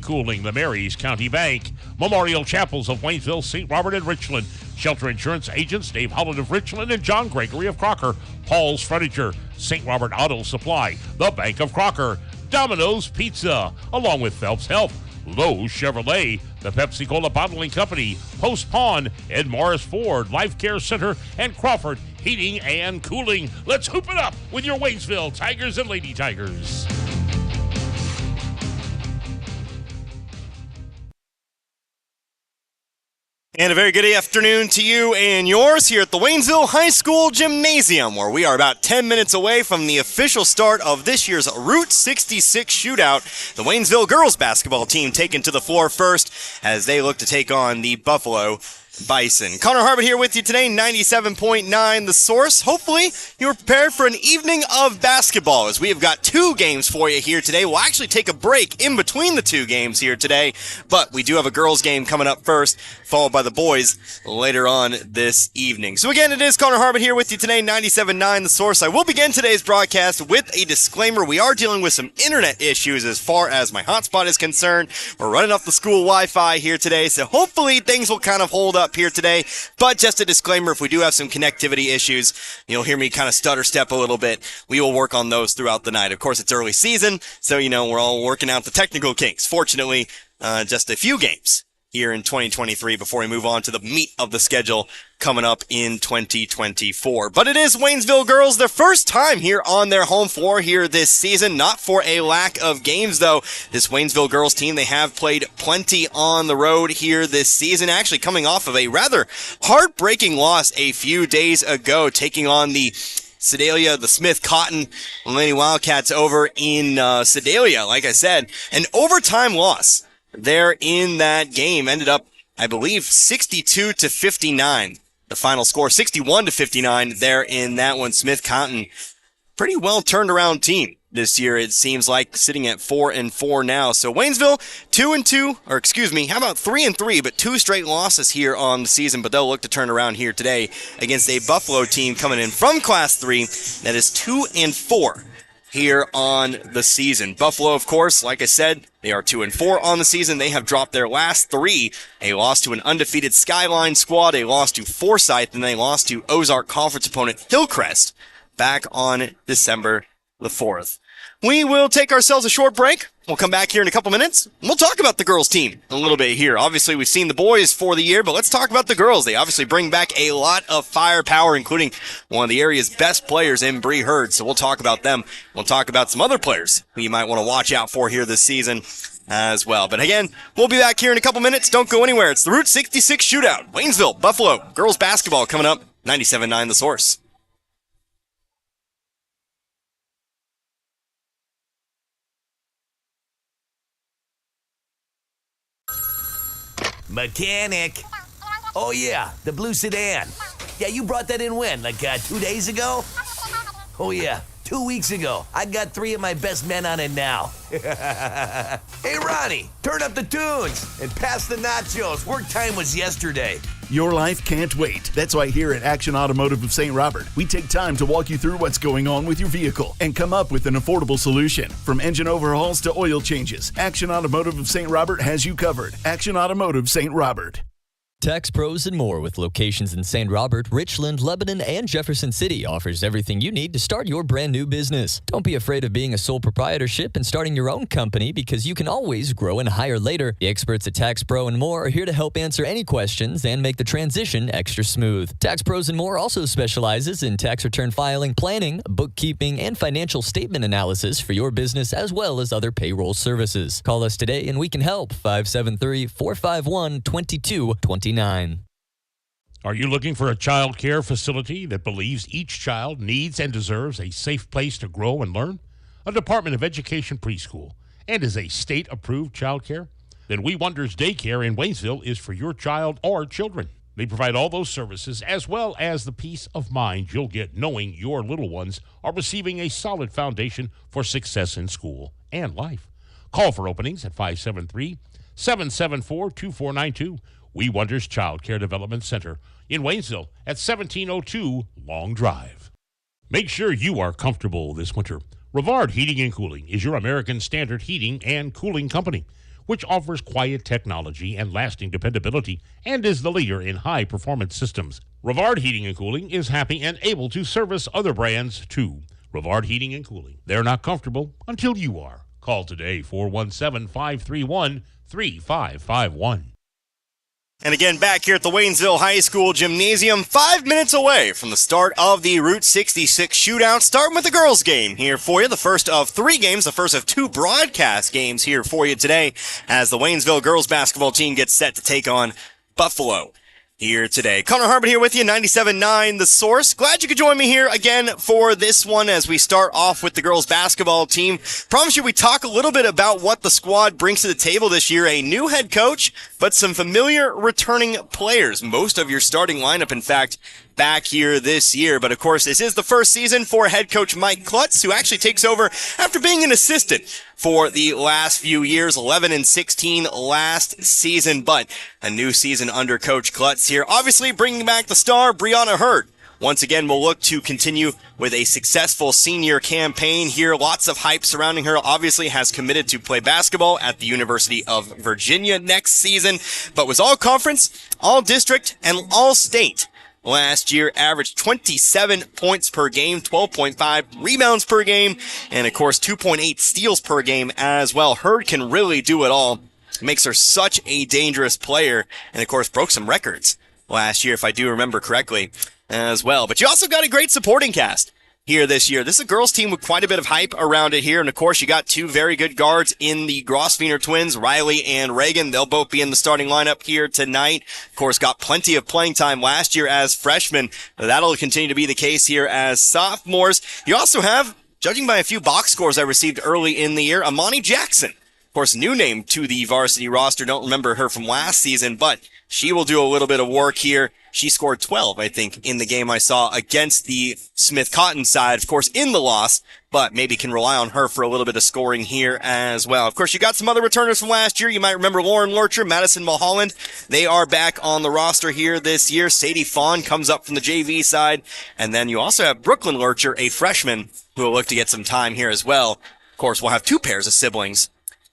Cooling, the Marys County Bank, Memorial Chapels of Waynesville, St. Robert, and Richland, Shelter Insurance Agents Dave Holland of Richland and John Gregory of Crocker, Paul's Furniture, St. Robert Auto Supply, the Bank of Crocker, Domino's Pizza, along with Phelps Health, Lowe's Chevrolet, the Pepsi-Cola Bottling Company, Post Pond, Ed Morris Ford, Life Care Center, and Crawford Heating and Cooling. Let's hoop it up with your Waynesville Tigers and Lady Tigers. And a very good afternoon to you and yours here at the Waynesville High School Gymnasium, where we are about 10 minutes away from the official start of this year's Route 66 Shootout. The Waynesville girls basketball team taken to the floor first as they look to take on the Buffalo Bison. Connor Harbert here with you today, 97.9 The Source. Hopefully you're prepared for an evening of basketball as we have got two games for you here today. We'll actually take a break in between the two games here today, but we do have a girls game coming up first, followed by the boys later on this evening. So again, it is Connor Harbert here with you today, 97.9 The Source. I will begin today's broadcast with a disclaimer. We are dealing with some internet issues as far as my hotspot is concerned. We're running off the school Wi-Fi here today, so hopefully things will kind of hold up here today, but just a disclaimer, if we do have some connectivity issues, you'll hear me kind of stutter step a little bit. We will work on those throughout the night. Of course, it's early season, so we're all working out the technical kinks. Fortunately, just a few games here in 2023 before we move on to the meat of the schedule coming up in 2024. But it is Waynesville girls, their first time here on their home floor here this season. Not for a lack of games, though. This Waynesville girls team, they have played plenty on the road here this season, actually coming off of a rather heartbreaking loss a few days ago, taking on the Sedalia, the Smith Cotton Lady Wildcats over in Sedalia. Like I said, an overtime loss there in that game ended up, I believe, 62-59. The final score, 61-59 there in that one. Smith Cotton, pretty well turned around team this year, it seems like, sitting at 4-4 now. So Waynesville, 2-2, or excuse me, how about 3-3, but two straight losses here on the season, but they'll look to turn around here today against a Buffalo team coming in from Class 3 that is 2-4 here on the season. Buffalo, of course, like I said, they are 2-4 on the season. They have dropped their last three. A loss to an undefeated Skyline squad, a loss to Forsyth, and they lost to Ozark Conference opponent Hillcrest back on December the 4th. We will take ourselves a short break. We'll come back here in a couple minutes. We'll talk about the girls team a little bit here. Obviously, we've seen the boys for the year, but let's talk about the girls. They obviously bring back a lot of firepower, including one of the area's best players in Bree Hurd. So we'll talk about them. We'll talk about some other players who you might want to watch out for here this season as well. But again, we'll be back here in a couple minutes. Don't go anywhere. It's the Route 66 Shootout. Waynesville, Buffalo, girls basketball coming up. 97.9 The Source. Mechanic. Oh, yeah, the blue sedan. Yeah, you brought that in when? Like 2 days ago? Oh, yeah, 2 weeks ago. I got three of my best men on it now. Hey, Ronnie, turn up the tunes and pass the nachos. Work time was yesterday. Your life can't wait. That's why here at Action Automotive of St. Robert, we take time to walk you through what's going on with your vehicle and come up with an affordable solution. From engine overhauls to oil changes, Action Automotive of St. Robert has you covered. Action Automotive St. Robert. Tax Pros and More, with locations in St. Robert, Richland, Lebanon, and Jefferson City, offers everything you need to start your brand new business. Don't be afraid of being a sole proprietorship and starting your own company, because you can always grow and hire later. The experts at Tax Pro and More are here to help answer any questions and make the transition extra smooth. Tax Pros and More also specializes in tax return filing, planning, bookkeeping, and financial statement analysis for your business, as well as other payroll services. Call us today and we can help. 573-451-2229. Are you looking for a child care facility that believes each child needs and deserves a safe place to grow and learn? A Department of Education preschool and is a state-approved child care? Then We Wonders Daycare in Waynesville is for your child or children. They provide all those services as well as the peace of mind you'll get knowing your little ones are receiving a solid foundation for success in school and life. Call for openings at 573-774-2492. We Wonders Child Care Development Center in Waynesville at 1702 Long Drive. Make sure you are comfortable this winter. Rivard Heating and Cooling is your American Standard heating and cooling company. which offers quiet technology and lasting dependability and is the leader in high-performance systems. Rivard Heating and Cooling is happy and able to service other brands too. Rivard Heating and Cooling. They're not comfortable until you are. Call today, 417-531-3551. And again, back here at the Waynesville High School Gymnasium, 5 minutes away from the start of the Route 66 Shootout, starting with the girls' game here for you. The first of 3 games, the first of 2 broadcast games here for you today as the Waynesville girls basketball team gets set to take on Buffalo here today. Connor Harbin here with you, 97.9 The Source. Glad you could join me here again for this one as we start off with the girls basketball team. Promise you we talk a little bit about what the squad brings to the table this year. A new head coach, but some familiar returning players. Most of your starting lineup, in fact, back here this year. But of course, this is the first season for head coach Mike Klutz, who actually takes over after being an assistant for the last few years, 11-16 last season, but a new season under Coach Klutz here. Obviously, bringing back the star, Brianna Hurd. Once again, we'll look to continue with a successful senior campaign here. Lots of hype surrounding her. Obviously has committed to play basketball at the University of Virginia next season, but was all conference, all district, and all state. Last year, averaged 27 points per game, 12.5 rebounds per game, and of course 2.8 steals per game as well. Hurd can really do it all. Makes her such a dangerous player, and of course broke some records last year, if I do remember correctly, as well. But you also got a great supporting cast here this year. This is a girls team with quite a bit of hype around it here. And of course, you got 2 very good guards in the Grosvenor twins, Riley and Reagan. They'll both be in the starting lineup here tonight. Of course, got plenty of playing time last year as freshmen. That'll continue to be the case here as sophomores. You also have, judging by a few box scores I received early in the year, Amani Jackson. Of course, new name to the varsity roster. Don't remember her from last season, but she will do a little bit of work here. She scored 12, I think, in the game I saw against the Smith Cotton side, of course, in the loss, but maybe can rely on her for a little bit of scoring here as well. Of course, you got some other returners from last year. You might remember Lauren Lurcher, Madison Mulholland. They are back on the roster here this year. Sadie Fawn comes up from the JV side. And then you also have Brooklyn Lurcher, a freshman, who will look to get some time here as well. Of course, we'll have 2 pairs of siblings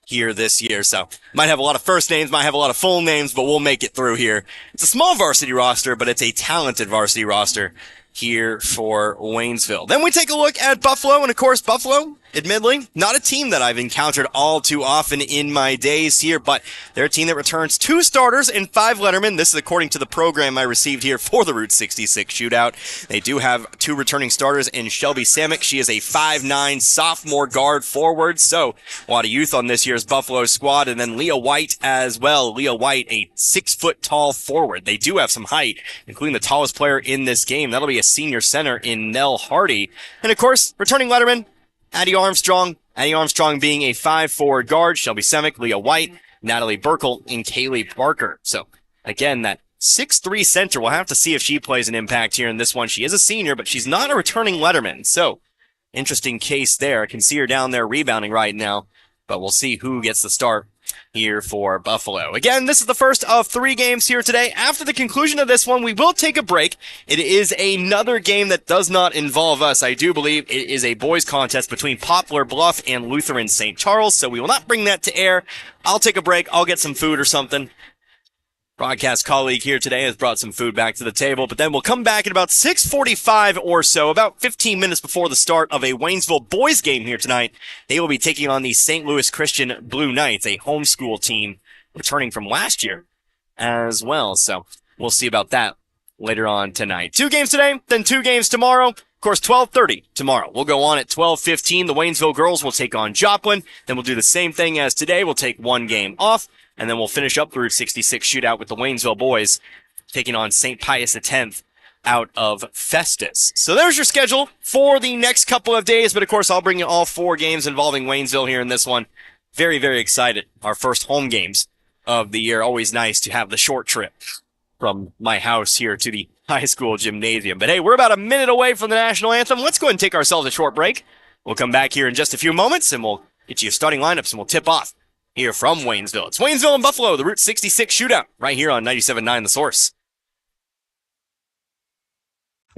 here this year, so might have a lot of first names, might have a lot of full names, but we'll make it through here. It's a small varsity roster, but it's a talented varsity roster here for Waynesville. Then we take a look at Buffalo, and of course, Buffalo, admittedly, not a team that I've encountered all too often in my days here, but they're a team that returns 2 starters and 5 lettermen. This is according to the program I received here for the Route 66 Shootout. They do have 2 returning starters in Shelby Samick. She is a 5'9" sophomore guard forward, so a lot of youth on this year's Buffalo squad. And then Leah White as well. Leah White, a 6-foot tall forward. They do have some height, including the tallest player in this game. That'll be a senior center in Nell Hardy. And of course, returning letterman, Addie Armstrong being a 5'4" guard, Shelby Semick, Leah White, Natalie Burkle, and Kaylee Barker. So, again, that 6'3" center, we'll have to see if she plays an impact here in this one. She is a senior, but she's not a returning letterman. So, interesting case there. I can see her down there rebounding right now, but we'll see who gets the start here for Buffalo. Again, this is the first of 3 games here today. After the conclusion of this one, we will take a break. It is another game that does not involve us. I do believe it is a boys contest between Poplar Bluff and Lutheran St. Charles, so we will not bring that to air. I'll take a break. I'll get some food or something. Broadcast colleague here today has brought some food back to the table, but then we'll come back at about 6:45 or so, about 15 minutes before the start of a Waynesville boys game here tonight. They will be taking on the St. Louis Christian Blue Knights, a homeschool team returning from last year as well. So we'll see about that later on tonight. 2 games today, then 2 games tomorrow. Of course, 12:30 tomorrow. We'll go on at 12:15. The Waynesville girls will take on Joplin. Then we'll do the same thing as today. We'll take 1 game off. And then we'll finish up the Route 66 Shootout with the Waynesville boys taking on St. Pius X out of Festus. So there's your schedule for the next couple of days. But of course, I'll bring you all 4 games involving Waynesville here in this one. Very, very excited. Our first home games of the year. Always nice to have the short trip from my house here to the high school gymnasium. But hey, we're about a minute away from the national anthem. Let's go ahead and take ourselves a short break. We'll come back here in just a few moments and we'll get you starting lineups and we'll tip off here from Waynesville. It's Waynesville and Buffalo, the Route 66 Shootout, right here on 97.9 The Source.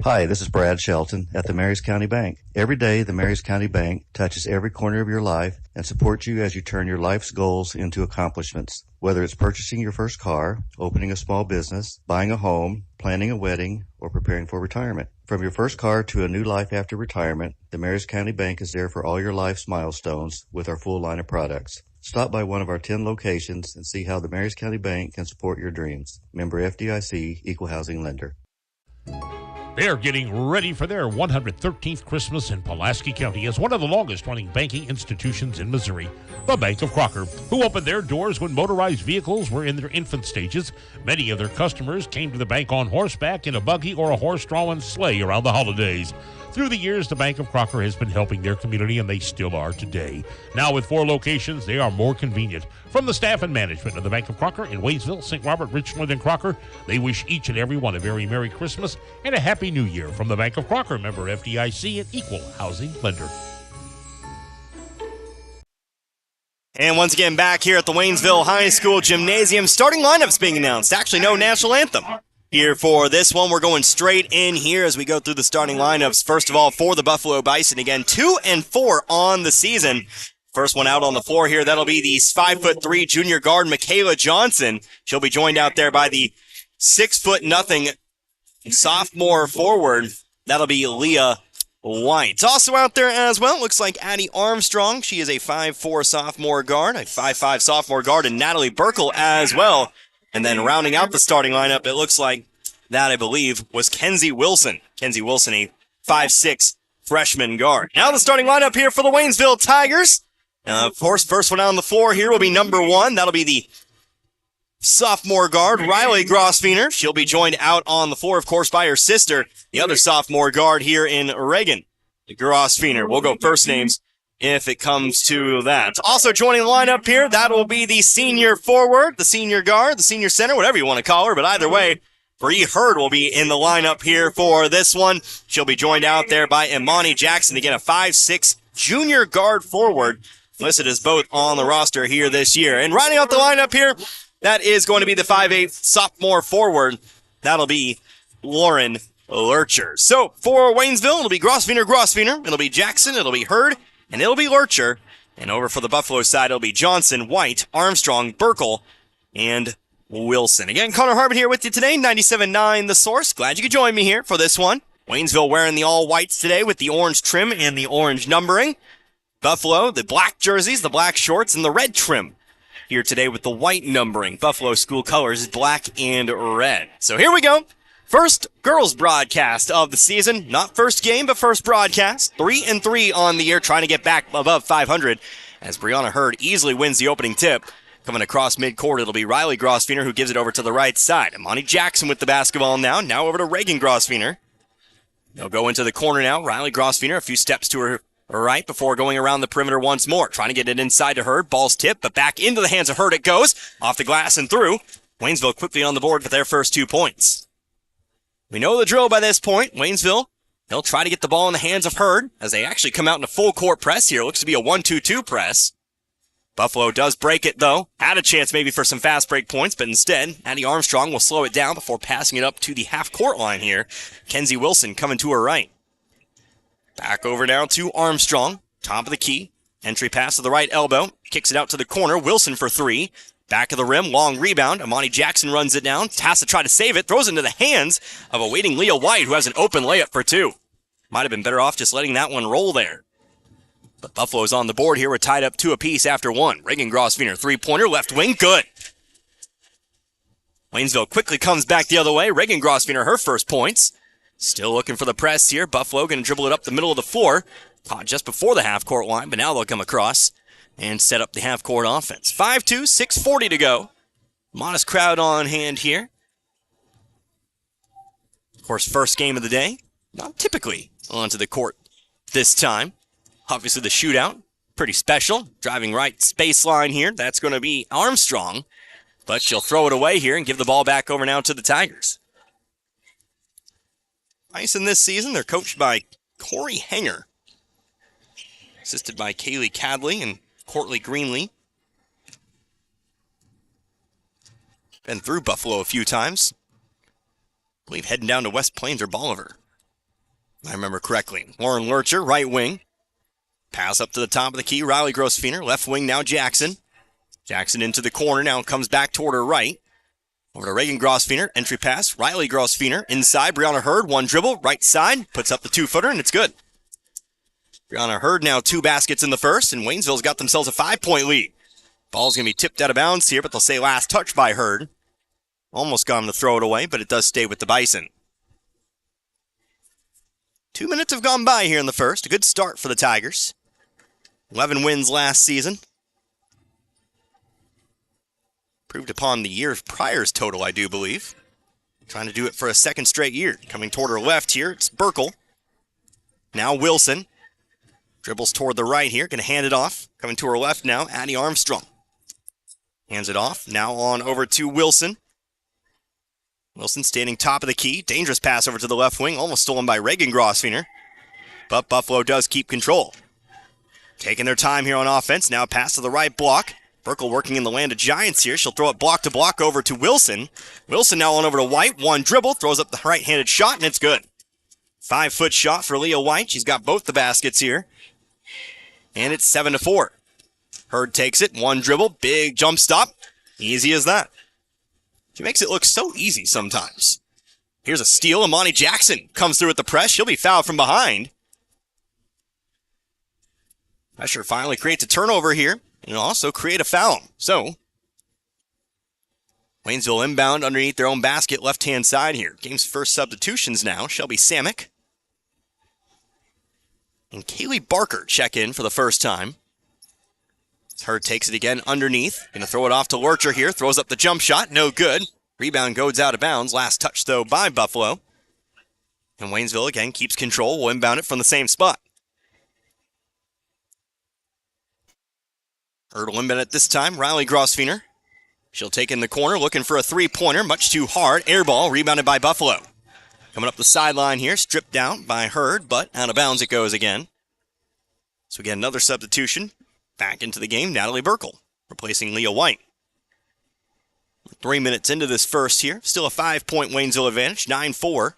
Hi, this is Brad Shelton at the Marys County Bank. Every day, the Marys County Bank touches every corner of your life and supports you as you turn your life's goals into accomplishments. Whether it's purchasing your first car, opening a small business, buying a home, planning a wedding, or preparing for retirement. From your first car to a new life after retirement, the Marys County Bank is there for all your life's milestones with our full line of products. Stop by one of our 10 locations and see how the Marys County Bank can support your dreams. Member FDIC, Equal Housing Lender. They're getting ready for their 113th Christmas in Pulaski County as one of the longest-running banking institutions in Missouri, the Bank of Crocker, who opened their doors when motorized vehicles were in their infant stages. Many of their customers came to the bank on horseback, in a buggy, or a horse-drawn sleigh around the holidays. Through the years, the Bank of Crocker has been helping their community, and they still are today. Now, with 4 locations, they are more convenient. From the staff and management of the Bank of Crocker in Waynesville, St. Robert, Richland, and Crocker, they wish each and every one a very Merry Christmas and a Happy New Year from the Bank of Crocker, member FDIC, and Equal Housing Lender. And once again, back here at the Waynesville High School Gymnasium, starting lineups being announced. Actually, no national anthem here for this one. We're going straight in here as we go through the starting lineups. First of all, for the Buffalo Bison, again, 2-4 on the season. First one out on the floor here, that'll be the 5'3" junior guard, Michaela Johnson. She'll be joined out there by the 6'0" sophomore forward. That'll be Leah White. Also out there as well, looks like Addie Armstrong. She is a 5'4" sophomore guard, a 5'5" sophomore guard, and Natalie Burkle as well. And then rounding out the starting lineup, it looks like that, I believe, was Kenzie Wilson. Kenzie Wilson, a 5'6" freshman guard. Now the starting lineup here for the Waynesville Tigers. Of course, first one out on the floor here will be number 1. That'll be the sophomore guard, Riley Grosfener. She'll be joined out on the floor, of course, by her sister, the other sophomore guard here in Reagan, Grosfener. We'll go first names if it comes to that. Also joining the lineup here, that will be the senior forward, the senior guard, the senior center, whatever you want to call her, but either way, Bree Hurd will be in the lineup here for this one. She'll be joined out there by Imani Jackson, again, a 5'6" junior guard forward, listed as both on the roster here this year. And rounding out the lineup here, that is going to be the 5'8" sophomore forward. That'll be Lauren Lurcher. So for Waynesville, it'll be Grosfener, it'll be Jackson, it'll be Hurd, and it'll be Lurcher. And over for the Buffalo side, it'll be Johnson, White, Armstrong, Burkle, and Wilson. Again, Connor Harbin here with you today, 97.9 The Source. Glad you could join me here for this one. Waynesville wearing the all-whites today with the orange trim and the orange numbering. Buffalo, the black jerseys, the black shorts, and the red trim here today with the white numbering. Buffalo school colors, black and red. So here we go. First girls broadcast of the season. Not first game, but first broadcast. 3-3 on the year, trying to get back above 500 as Brianna Hurd easily wins the opening tip. Coming across midcourt, it'll be Riley Grosfener who gives it over to the right side. Imani Jackson with the basketball now over to Reagan Grosfener. They'll go into the corner now. Riley Grosfener, a few steps to her right before going around the perimeter once more. Trying to get it inside to Hurd. Ball's tipped, but back into the hands of Hurd it goes. Off the glass and through. Waynesville quickly on the board for their first 2 points. We know the drill by this point. Waynesville, they'll try to get the ball in the hands of Hurd as they actually come out in a full court press here. Looks to be a 1-2-2 press. Buffalo does break it, though. Had a chance maybe for some fast break points, but instead, Addie Armstrong will slow it down before passing it up to the half-court line here. Kenzie Wilson coming to her right. Back over now to Armstrong. Top of the key. Entry pass to the right elbow. Kicks it out to the corner. Wilson for 3. Back of the rim. Long rebound. Imani Jackson runs it down. Has to try to save it. Throws it into the hands of a waiting Leah White, who has an open layup for 2. Might have been better off just letting that one roll there. But Buffalo's on the board here. We're tied up 2 apiece after 1. Reagan Grosfener, 3-pointer, left wing, good. Waynesville quickly comes back the other way. Reagan Grosfener, her first points. Still looking for the press here. Buffalo going to dribble it up the middle of the floor. Caught just before the half-court line, but now they'll come across and set up the half-court offense. 5-2, 6:40 to go. Modest crowd on hand here. Of course, first game of the day. Not typically onto the court this time. Obviously, the shootout, pretty special. Driving right space line here. That's going to be Armstrong. But she'll throw it away here and give the ball back over now to the Tigers. Bison this season, they're coached by Corey Hanger. Assisted by Kaylee Cadley and Courtly Greenlee. Been through Buffalo a few times. I believe heading down to West Plains or Bolivar I remember correctly. Lauren Lurcher, right wing. Pass up to the top of the key. Riley Grossfeiner, left wing now Jackson. Jackson into the corner now, comes back toward her right. Over to Reagan Grossfeiner, entry pass. Riley Grossfeiner, inside. Brianna Hurd, one dribble, right side. Puts up the 2-footer, and it's good. Brianna Hurd now 2 baskets in the first, and Waynesville's got themselves a 5-point lead. Ball's going to be tipped out of bounds here, but they'll say last touch by Hurd. Almost got him to throw it away, but it does stay with the Bison. 2 minutes have gone by here in the first. A good start for the Tigers. 11 wins last season. Proved upon the year prior's total, I do believe. Trying to do it for a second straight year. Coming toward her left here, it's Burkle. Now Wilson. Dribbles toward the right here, going to hand it off. Coming to her left now, Addie Armstrong. Hands it off, now on over to Wilson. Wilson standing top of the key. Dangerous pass over to the left wing, almost stolen by Reagan Grossfeiner. But Buffalo does keep control. Taking their time here on offense, now pass to the right block. Burkle working in the land of Giants here. She'll throw it block to block over to Wilson. Wilson now on over to White. One dribble, throws up the right-handed shot, and it's good. 5-foot shot for Leah White. She's got both the baskets here. And it's 7-4. Hurd takes it. One dribble, big jump stop. Easy as that. She makes it look so easy sometimes. Here's a steal. Amani Jackson comes through with the press. She'll be fouled from behind. Pressure finally creates a turnover here. And also create a foul. So, Waynesville inbound underneath their own basket, left-hand side here. Game's first substitutions now. Shelby Samick and Kaylee Barker check in for the first time. Hurd takes it again underneath. Going to throw it off to Lurcher here. Throws up the jump shot. No good. Rebound goes out of bounds. Last touch, though, by Buffalo. And Waynesville, again, keeps control. Will inbound it from the same spot. Hurd will inbound it this time. Riley Grossfeiner. She'll take in the corner, looking for a three-pointer. Much too hard. Air ball, rebounded by Buffalo. Coming up the sideline here, stripped down by Hurd, but out of bounds it goes again. So we get another substitution. Back into the game, Natalie Burkle, replacing Leah White. 3 minutes into this first here. Still a 5-point Waynesville advantage, 9-4.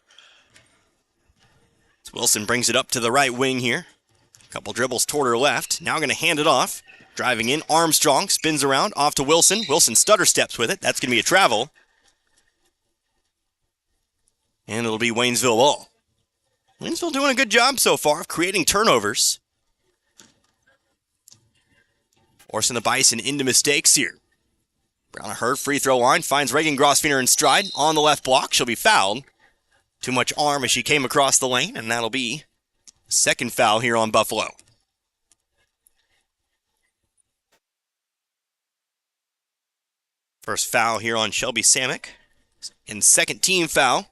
Wilson brings it up to the right wing here. A couple dribbles toward her left. Now going to hand it off. Driving in, Armstrong spins around, off to Wilson. Wilson stutter steps with it. That's going to be a travel. And it'll be Waynesville ball. Waynesville doing a good job so far of creating turnovers. Forcing the Bison into mistakes here. Brown Hurd, free throw line, finds Reagan Grossfeiner in stride. On the left block, she'll be fouled. Too much arm as she came across the lane, and that'll be a second foul here on Buffalo. First foul here on Shelby Samick. And second team foul.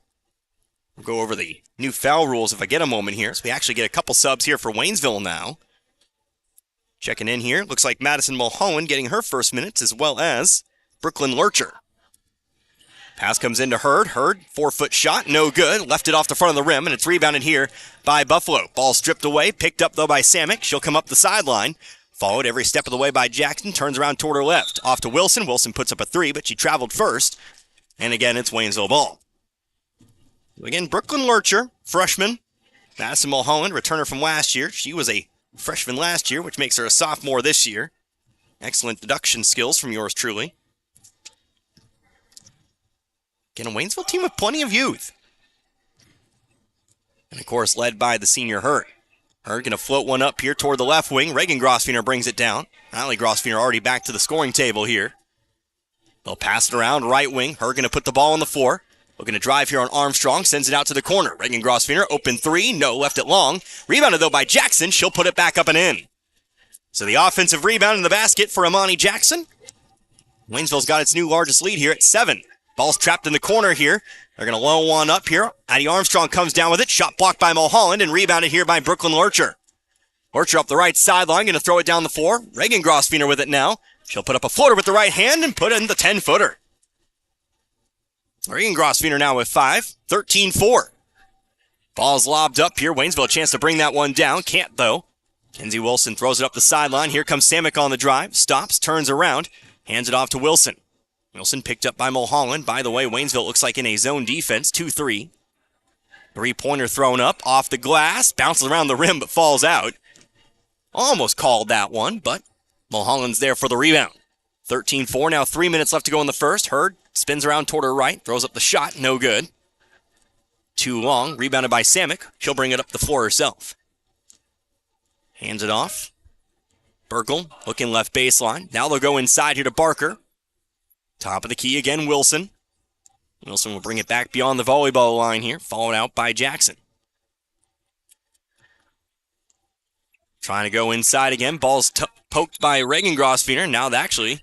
We'll go over the new foul rules if I get a moment here. So we actually get a couple subs here for Waynesville now. Checking in here. Looks like Madison Mulholland getting her first minutes, as well as Brooklyn Lurcher. Pass comes into Hurd. Hurd, 4-foot shot, no good. Left it off the front of the rim, and it's rebounded here by Buffalo. Ball stripped away, picked up though by Samick. She'll come up the sideline. Followed every step of the way by Jackson. Turns around toward her left. Off to Wilson. Wilson puts up a three, but she traveled first. And again, it's Waynesville ball. Again, Brooklyn Lurcher, freshman. Madison Mulholland, returner from last year. She was a freshman last year, which makes her a sophomore this year. Excellent deduction skills from yours truly. Again, a Waynesville team with plenty of youth. And of course, led by the senior Hurd. Hurd going to float one up here toward the left wing. Reagan Grossfeiner brings it down. Riley Grossfeiner already back to the scoring table here. They'll pass it around right wing. Hurd going to put the ball on the floor. Looking to drive here on Armstrong. Sends it out to the corner. Reagan Grossfeiner, open three. No, left it long. Rebounded though by Jackson. She'll put it back up and in. So the offensive rebound in the basket for Amani Jackson. Waynesville's got its new largest lead here at 7. Ball's trapped in the corner here. They're going to low one up here. Addie Armstrong comes down with it. Shot blocked by Mulholland and rebounded here by Brooklyn Lurcher. Lurcher up the right sideline. Going to throw it down the floor. Reagan Grossfeiner with it now. She'll put up a floater with the right hand and put in the 10-footer. Reagan Grossfeiner now with 5. 13-4. Ball's lobbed up here. Waynesville a chance to bring that one down. Can't though. Kenzie Wilson throws it up the sideline. Here comes Samick on the drive. Stops, turns around. Hands it off to Wilson. Wilson picked up by Mulholland. By the way, Waynesville looks like in a zone defense, 2-3. Three-pointer thrown up, off the glass, bounces around the rim but falls out. Almost called that one, but Mulholland's there for the rebound. 13-4, now 3 minutes left to go in the first. Hurd spins around toward her right, throws up the shot, no good. Too long, rebounded by Samick. She'll bring it up the floor herself. Hands it off. Burkle looking left baseline. Now they'll go inside here to Barker. Top of the key again, Wilson. Wilson will bring it back beyond the volleyball line here, followed out by Jackson. Trying to go inside again. Ball's poked by Reagan Grosfener. Now actually,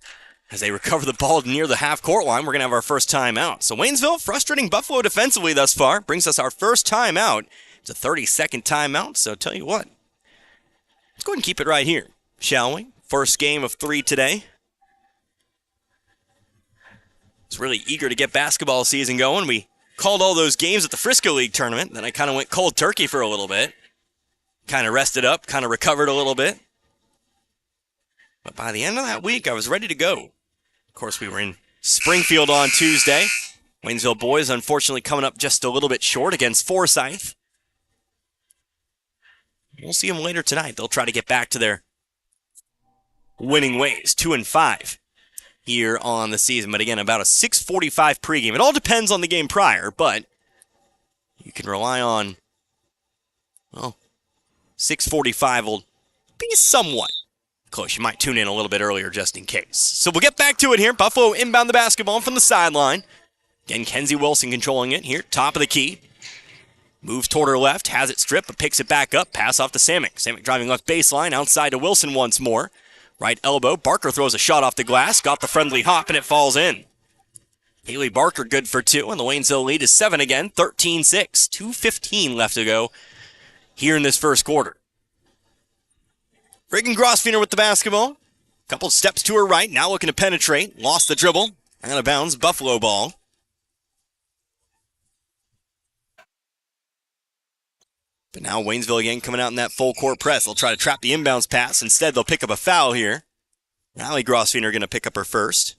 as they recover the ball near the half-court line, we're going to have our first timeout. So Waynesville frustrating Buffalo defensively thus far. Brings us our first timeout. It's a 30-second timeout, so tell you what. Let's go ahead and keep it right here, shall we? First game of 3 today. It's really eager to get basketball season going. We called all those games at the Frisco League tournament. Then I kind of went cold turkey for a little bit. Kind of rested up, kind of recovered a little bit. But by the end of that week, I was ready to go. Of course, we were in Springfield on Tuesday. Waynesville boys, unfortunately, coming up just a little bit short against Forsyth. We'll see them later tonight. They'll try to get back to their winning ways. 2-5 here on the season. But again, about a 6:45 pregame. It all depends on the game prior, but you can rely on, well, 6:45 will be somewhat close. You might tune in a little bit earlier just in case. So we'll get back to it here. Buffalo inbound the basketball from the sideline. Again, Kenzie Wilson controlling it here. Top of the key. Moves toward her left. Has it stripped, but picks it back up. Pass off to Samick. Samick driving left baseline. Outside to Wilson once more. Right elbow. Barker throws a shot off the glass. Got the friendly hop, and it falls in. Haley Barker good for 2, and the Waynesville lead is 7 again. 13-6. 2:15 left to go here in this first quarter. Reagan Grosfener with the basketball. Couple steps to her right. Now looking to penetrate. Lost the dribble. Out of bounds. Buffalo ball. But now Waynesville again coming out in that full court press. They'll try to trap the inbounds pass. Instead, they'll pick up a foul here. Allie Grosfener going to pick up her first.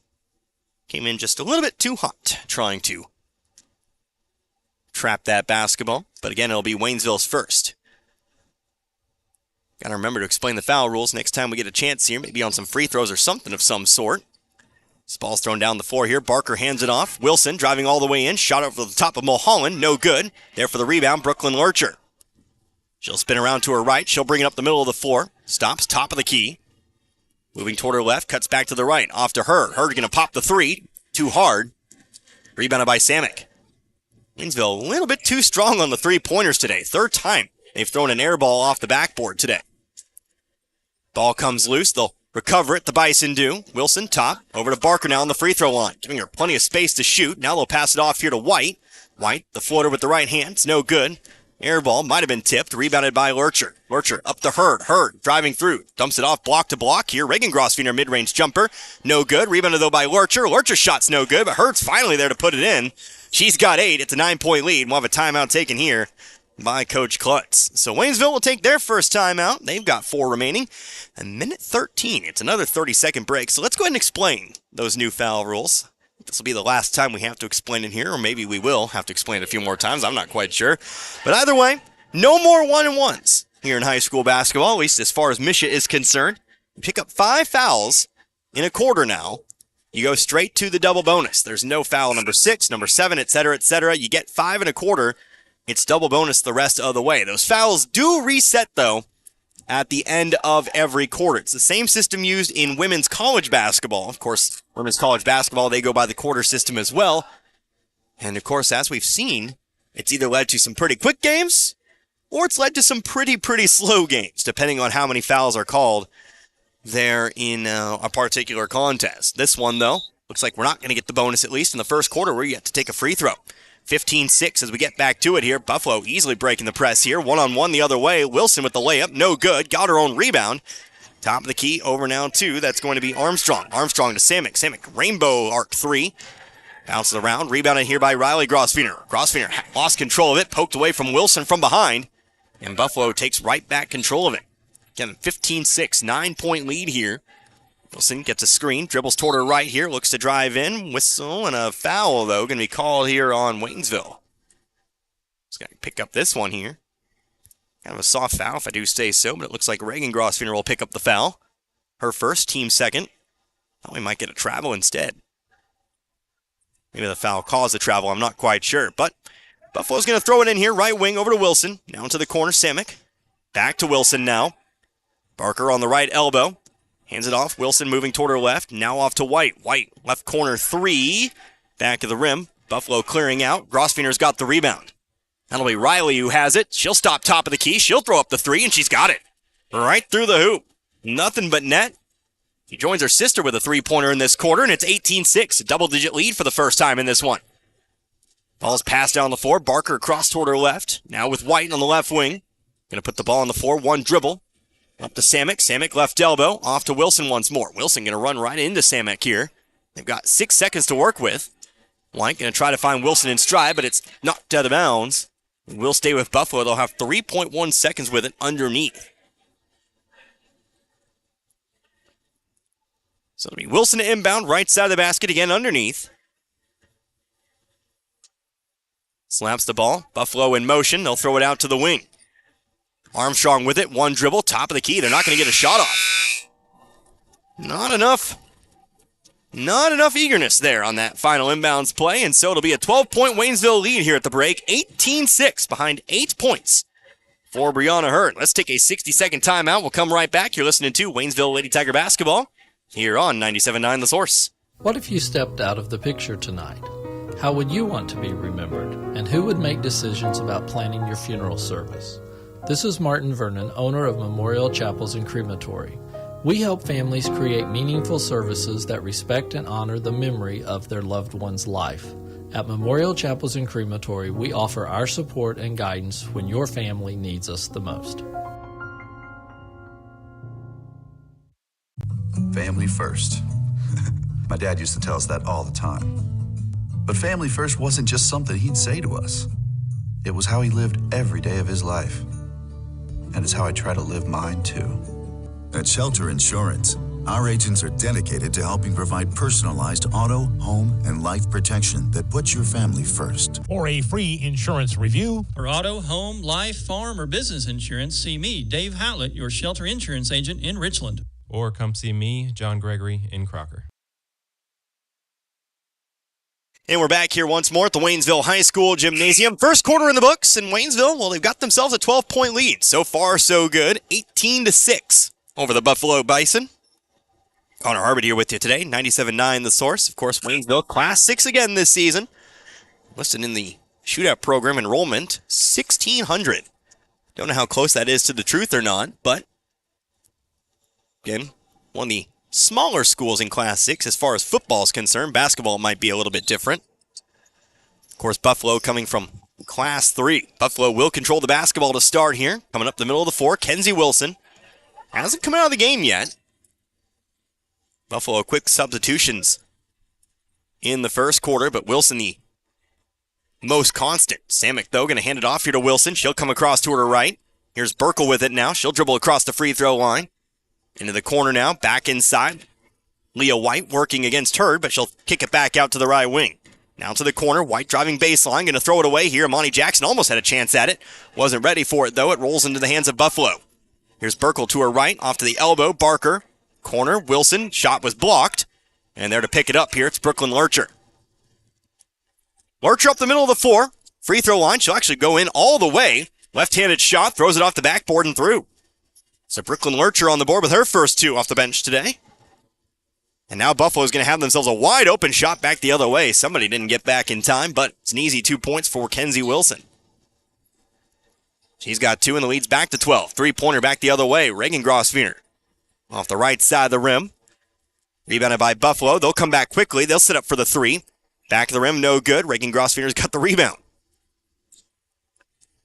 Came in just a little bit too hot trying to trap that basketball. But again, it'll be Waynesville's first. Got to remember to explain the foul rules next time we get a chance here, maybe on some free throws or something of some sort. This ball's thrown down the floor here. Barker hands it off. Wilson driving all the way in. Shot over the top of Mulholland. No good. There for the rebound, Brooklyn Lurcher. She'll spin around to her right. She'll bring it up the middle of the floor. Stops, top of the key. Moving toward her left. Cuts back to the right. Off to her. Hurd going to pop the three. Too hard. Rebounded by Samick. Waynesville a little bit too strong on the three-pointers today. Third time they've thrown an air ball off the backboard today. Ball comes loose. They'll recover it. The Bison do. Wilson, top. Over to Barker now on the free throw line. Giving her plenty of space to shoot. Now they'll pass it off here to White. White, the floater with the right hand. It's no good. Air ball might have been tipped. Rebounded by Lurcher. Lurcher up to Hurd. Hurd driving through. Dumps it off block to block here. Reagan Grosfener mid-range jumper. No good. Rebounded though by Lurcher. Lurcher's shot's no good, but Hurd's finally there to put it in. She's got 8. It's a 9-point lead. We'll have a timeout taken here by Coach Klutz. So Waynesville will take their first timeout. They've got 4 remaining. And minute 13. It's another 30-second break. So let's go ahead and explain those new foul rules. This will be the last time we have to explain it here, or maybe we will have to explain it a few more times. I'm not quite sure. But either way, no more 1-and-1s here in high school basketball, at least as far as Misha is concerned. You pick up 5 fouls in a quarter now. You go straight to the double bonus. There's no foul number 6, number 7, etc., etc. You get 5 in a quarter. It's double bonus the rest of the way. Those fouls do reset, though, at the end of every quarter. It's the same system used in women's college basketball. Of course, women's college basketball, they go by the quarter system as well. And, of course, as we've seen, it's either led to some pretty quick games or it's led to some pretty slow games, depending on how many fouls are called there in a particular contest. This one, though, looks like we're not going to get the bonus, at least in the first quarter, where you have to take a free throw. 15-6 as we get back to it here. Buffalo easily breaking the press here. 1-on-1 the other way. Wilson with the layup. No good. Got her own rebound. Top of the key. Over now to. That's going to be Armstrong. Armstrong to Samick. Samick, rainbow arc 3. Bounces around. Rebounded here by Riley Grosfener. Grosfener lost control of it. Poked away from Wilson from behind. And Buffalo takes right back control of it. Again, 15-6. 9-point lead here. Wilson gets a screen, dribbles toward her right here, looks to drive in. Whistle and a foul, though, going to be called here on Waynesville. Just got to pick up this one here. Kind of a soft foul, if I do say so, but it looks like Reagan Grosvenor will pick up the foul. Her first, team second. Thought we might get a travel instead. Maybe the foul caused the travel, I'm not quite sure. But Buffalo's going to throw it in here, right wing over to Wilson. Now into the corner, Samick. Back to Wilson now. Barker on the right elbow. Hands it off, Wilson moving toward her left. Now off to White. White, left corner 3. Back of the rim. Buffalo clearing out. Grosvenor's got the rebound. That'll be Riley who has it. She'll stop top of the key. She'll throw up the 3, and she's got it. Right through the hoop. Nothing but net. She joins her sister with a 3-pointer in this quarter, and it's 18-6. A double-digit lead for the first time in this one. Ball's passed down the floor. Barker across toward her left. Now with White on the left wing. Going to put the ball on the floor. One dribble. Up to Samick. Samick left elbow. Off to Wilson once more. Wilson going to run right into Samick here. They've got 6 seconds to work with. White going to try to find Wilson in stride, but it's knocked out of bounds. We'll stay with Buffalo. They'll have 3.1 seconds with it underneath. So it'll be Wilson to inbound, right side of the basket again underneath. Slaps the ball. Buffalo in motion. They'll throw it out to the wing. Armstrong with it. One dribble. Top of the key. They're not going to get a shot off. Not enough eagerness there on that final inbounds play, and so it'll be a 12-point Waynesville lead here at the break. 18-6 behind 8 points for Brianna Hurt. Let's take a 60-second timeout. We'll come right back. You're listening to Waynesville Lady Tiger Basketball here on 97.9 The Source. What if you stepped out of the picture tonight? How would you want to be remembered? And who would make decisions about planning your funeral service? This is Martin Vernon, owner of Memorial Chapels and Crematory. We help families create meaningful services that respect and honor the memory of their loved one's life. At Memorial Chapels and Crematory, we offer our support and guidance when your family needs us the most. Family first. My dad used to tell us that all the time. But family first wasn't just something he'd say to us. It was how he lived every day of his life. And it's how I try to live mine too. At Shelter Insurance, our agents are dedicated to helping provide personalized auto, home, and life protection that puts your family first. For a free insurance review, For auto, home, life, farm, or business insurance, see me, Dave Howlett, your Shelter Insurance agent in Richland. Or come see me, John Gregory, in Crocker. And we're back here once more at the Waynesville High School Gymnasium. First quarter in the books, and Waynesville, well, they've got themselves a 12-point lead. So far, so good. 18-6 over the Buffalo Bison. Connor Harbert here with you today. 97.9 The Source. Of course, Waynesville, Class 6 again this season. Listed in the Shootout program enrollment, 1,600. Don't know how close that is to the truth or not, but again, one of the smaller schools in Class 6 as far as football is concerned. Basketball might be a little bit different. Of course, Buffalo coming from Class 3. Buffalo will control the basketball to start here. Coming up the middle of the floor, Kenzie Wilson. Hasn't come out of the game yet. Buffalo quick substitutions in the first quarter, but Wilson the most constant. Samick, though, going to hand it off here to Wilson. She'll come across to her right. Here's Burkle with it now. She'll dribble across the free throw line. Into the corner now, back inside. Leah White working against Hurd, but she'll kick it back out to the right wing. Now to the corner, White driving baseline, going to throw it away here. Monty Jackson almost had a chance at it. Wasn't ready for it, though. It rolls into the hands of Buffalo. Here's Burkle to her right, off to the elbow. Barker, corner, Wilson, shot was blocked. And there to pick it up here, it's Brooklyn Lurcher. Lurcher up the middle of the floor. Free throw line, she'll actually go in all the way. Left-handed shot, throws it off the backboard and through. So Brooklyn Lurcher on the board with her first 2 off the bench today. And now Buffalo's going to have themselves a wide open shot back the other way. Somebody didn't get back in time, but it's an easy 2 points for Kenzie Wilson. She's got 2 and the lead's back to 12. 3-pointer back the other way. Reagan Grosvenor off the right side of the rim. Rebounded by Buffalo. They'll come back quickly. They'll set up for the 3. Back of the rim, no good. Reagan Grosvenor's got the rebound.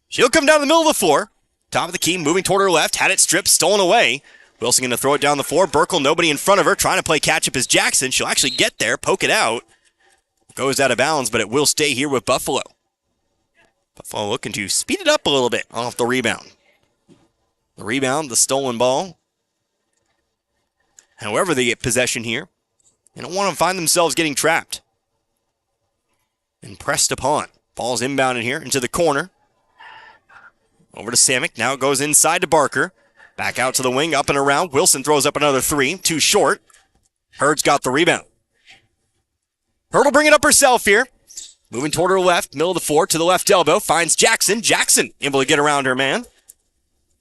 She'll come down the middle of the floor. Top of the key, moving toward her left. Had it stripped, stolen away. Wilson going to throw it down the floor. Burkle, nobody in front of her. Trying to play catch-up is Jackson. She'll actually get there, poke it out. Goes out of bounds, but it will stay here with Buffalo. Buffalo looking to speed it up a little bit off the rebound. The rebound, the stolen ball. However they get possession here, they don't want to find themselves getting trapped and pressed upon. Ball's inbounded here into the corner. Over to Samick. Now it goes inside to Barker. Back out to the wing, up and around. Wilson throws up another three. Too short. Hurd's got the rebound. Hurd will bring it up herself here. Moving toward her left, middle of the floor, to the left elbow. Finds Jackson. Jackson able to get around her man.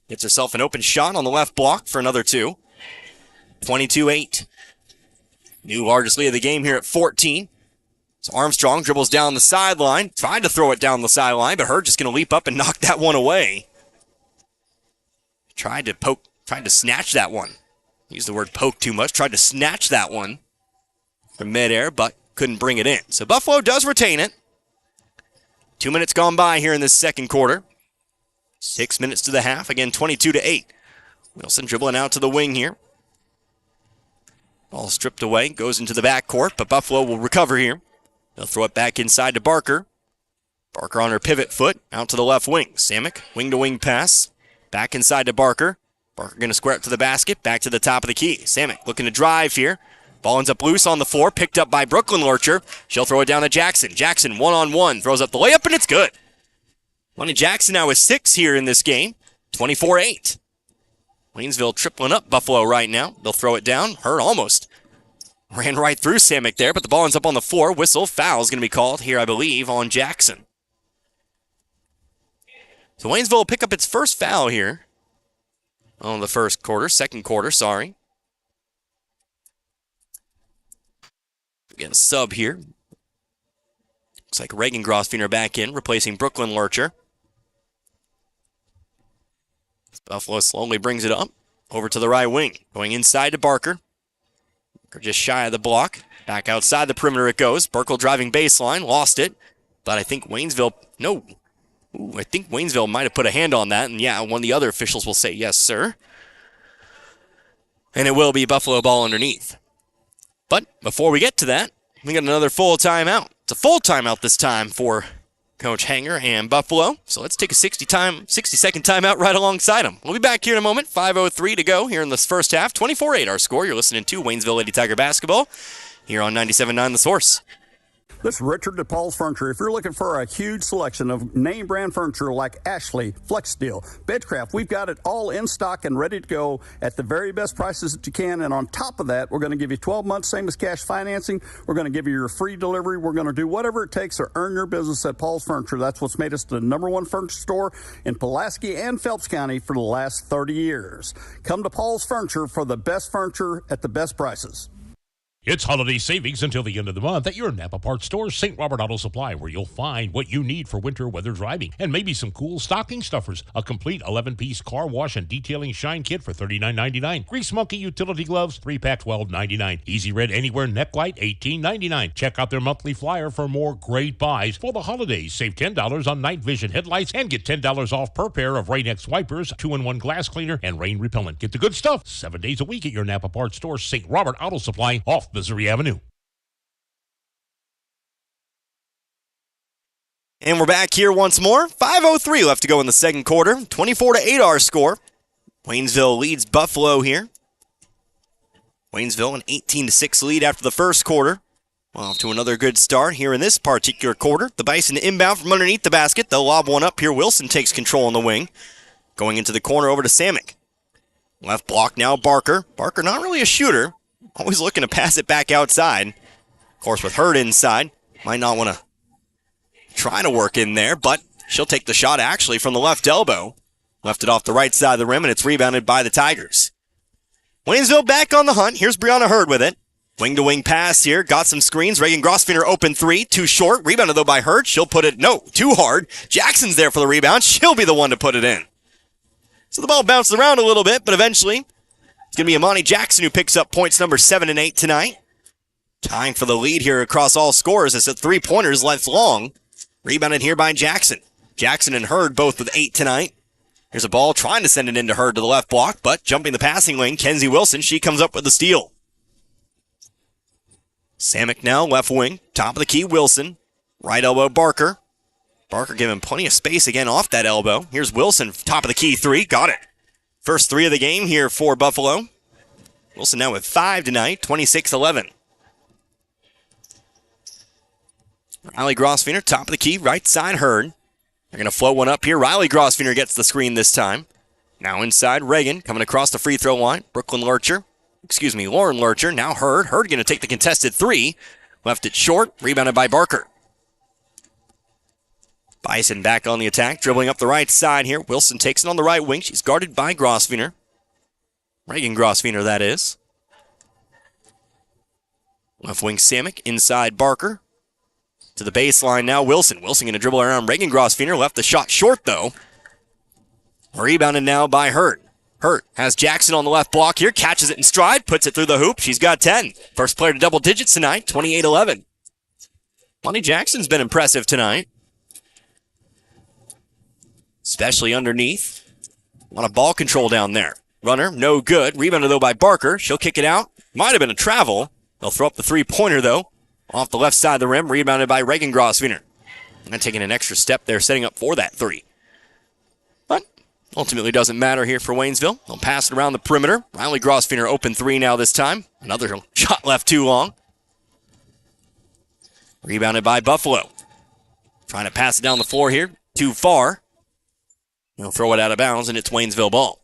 Gets herself an open shot on the left block for another two. 22-8. New largest lead of the game here at 14. So Armstrong dribbles down the sideline. Tried to throw it down the sideline, but Hurd just going to leap up and knock that one away. Tried to snatch that one. Used the word poke too much. Tried to snatch that one from midair, but couldn't bring it in. So Buffalo does retain it. 2 minutes gone by here in this second quarter. 6 minutes to the half. Again, 22-8. Wilson dribbling out to the wing here. Ball stripped away. Goes into the backcourt, but Buffalo will recover here. They'll throw it back inside to Barker. Barker on her pivot foot. Out to the left wing. Samick, wing-to-wing pass. Back inside to Barker. Barker going to square up to the basket. Back to the top of the key. Samick looking to drive here. Ball ends up loose on the floor. Picked up by Brooklyn Lurcher. She'll throw it down to Jackson. Jackson one-on-one. Throws up the layup, and it's good. Lonnie Jackson now with 6 here in this game. 24-8. Waynesville tripling up Buffalo right now. They'll throw it down. Hurd almost ran right through Samick there, but the ball ends up on the floor. Whistle. Foul is going to be called here, I believe, on Jackson. So Waynesville will pick up its first foul here on the second quarter, sorry. Again, a sub here. Looks like Reagan Grosfiner back in, replacing Brooklyn Lurcher. Buffalo slowly brings it up over to the right wing. Going inside to Barker. Barker just shy of the block. Back outside the perimeter it goes. Burkle driving baseline, lost it. But I think Waynesville might have put a hand on that. And yeah, one of the other officials will say, yes, sir. And it will be Buffalo ball underneath. But before we get to that, we got another full timeout. It's a full timeout this time for Coach Hanger and Buffalo. So let's take a 60-second timeout right alongside them. We'll be back here in a moment. 5:03 to go here in this first half. 24-8 our score. You're listening to Waynesville Lady Tiger basketball here on 97.9 The Source. This is Richard at Paul's Furniture. If you're looking for a huge selection of name brand furniture like Ashley, FlexSteel, Bedcraft, we've got it all in stock and ready to go at the very best prices that you can. And on top of that, we're going to give you 12 months, same as cash financing. We're going to give you your free delivery. We're going to do whatever it takes to earn your business at Paul's Furniture. That's what's made us the #1 furniture store in Pulaski and Phelps County for the last 30 years. Come to Paul's Furniture for the best furniture at the best prices. It's holiday savings until the end of the month at your Napa Parts store, St. Robert Auto Supply, where you'll find what you need for winter weather driving and maybe some cool stocking stuffers. A complete 11-piece car wash and detailing shine kit for $39.99. Grease Monkey utility gloves, 3-pack, $12.99. Easy Red Anywhere neck light, $18.99. Check out their monthly flyer for more great buys for the holidays. Save $10 on night vision headlights and get $10 off per pair of Rain-X wipers, 2-in-1 glass cleaner, and rain repellent. Get the good stuff 7 days a week at your Napa Parts store, St. Robert Auto Supply, off Missouri Avenue. And we're back here once more. 5:03 left to go in the second quarter. 24-8 our score. Waynesville leads Buffalo here. Waynesville an 18-6 lead after the first quarter. Well, off to another good start here in this particular quarter. The Bison inbound from underneath the basket. They'll lob one up here. Wilson takes control on the wing. Going into the corner over to Samick. Left block now, Barker. Barker not really a shooter. Always looking to pass it back outside. Of course, with Hurd inside, might not want to try to work in there, but she'll take the shot actually from the left elbow. Left it off the right side of the rim, and it's rebounded by the Tigers. Waynesville back on the hunt. Here's Brianna Hurd with it. Wing-to-wing pass here. Got some screens. Reagan Grosfiner open three. Too short. Rebounded, though, by Hurd. She'll put it, no, too hard. Jackson's there for the rebound. She'll be the one to put it in. So the ball bounced around a little bit, but eventually it's going to be Imani Jackson who picks up points number 7 and 8 tonight. Tying for the lead here across all scores. It's at 3-pointers left long. Rebounded here by Jackson. Jackson and Hurd both with 8 tonight. Here's a ball trying to send it into Hurd to the left block, but jumping the passing lane, Kenzie Wilson, she comes up with the steal. Samick now, left wing, top of the key, Wilson. Right elbow, Barker. Barker giving plenty of space again off that elbow. Here's Wilson, top of the key, 3, got it. First 3 of the game here for Buffalo. Wilson now with 5 tonight, 26-11. Riley Grosfiner, top of the key, right side Hurd. They're going to float one up here. Riley Grosvenor gets the screen this time. Now inside, Reagan coming across the free throw line. Lauren Lurcher. Now Hurd. Hurd going to take the contested three. Left it short. Rebounded by Barker. Bison back on the attack. Dribbling up the right side here. Wilson takes it on the right wing. She's guarded by Grosvenor. Reagan Grosvenor, that is. Left wing Samick. Inside Barker. To the baseline now, Wilson. Wilson going to dribble around Reagan Grosvenor. Left the shot short, though. Rebounded now by Hurt. Hurt has Jackson on the left block here. Catches it in stride. Puts it through the hoop. She's got 10. First player to double digits tonight. 28-11. Lonnie Jackson's been impressive tonight. Especially underneath. A lot of ball control down there. Runner, no good. Rebounded, though, by Barker. She'll kick it out. Might have been a travel. They'll throw up the three-pointer, though. Off the left side of the rim, rebounded by Reagan Grosvenor. And taking an extra step there, setting up for that three. But ultimately doesn't matter here for Waynesville. They'll pass it around the perimeter. Riley Grosvenor open three now this time. Another shot left too long. Rebounded by Buffalo. Trying to pass it down the floor here. Too far. They'll throw it out of bounds, and it's Waynesville ball.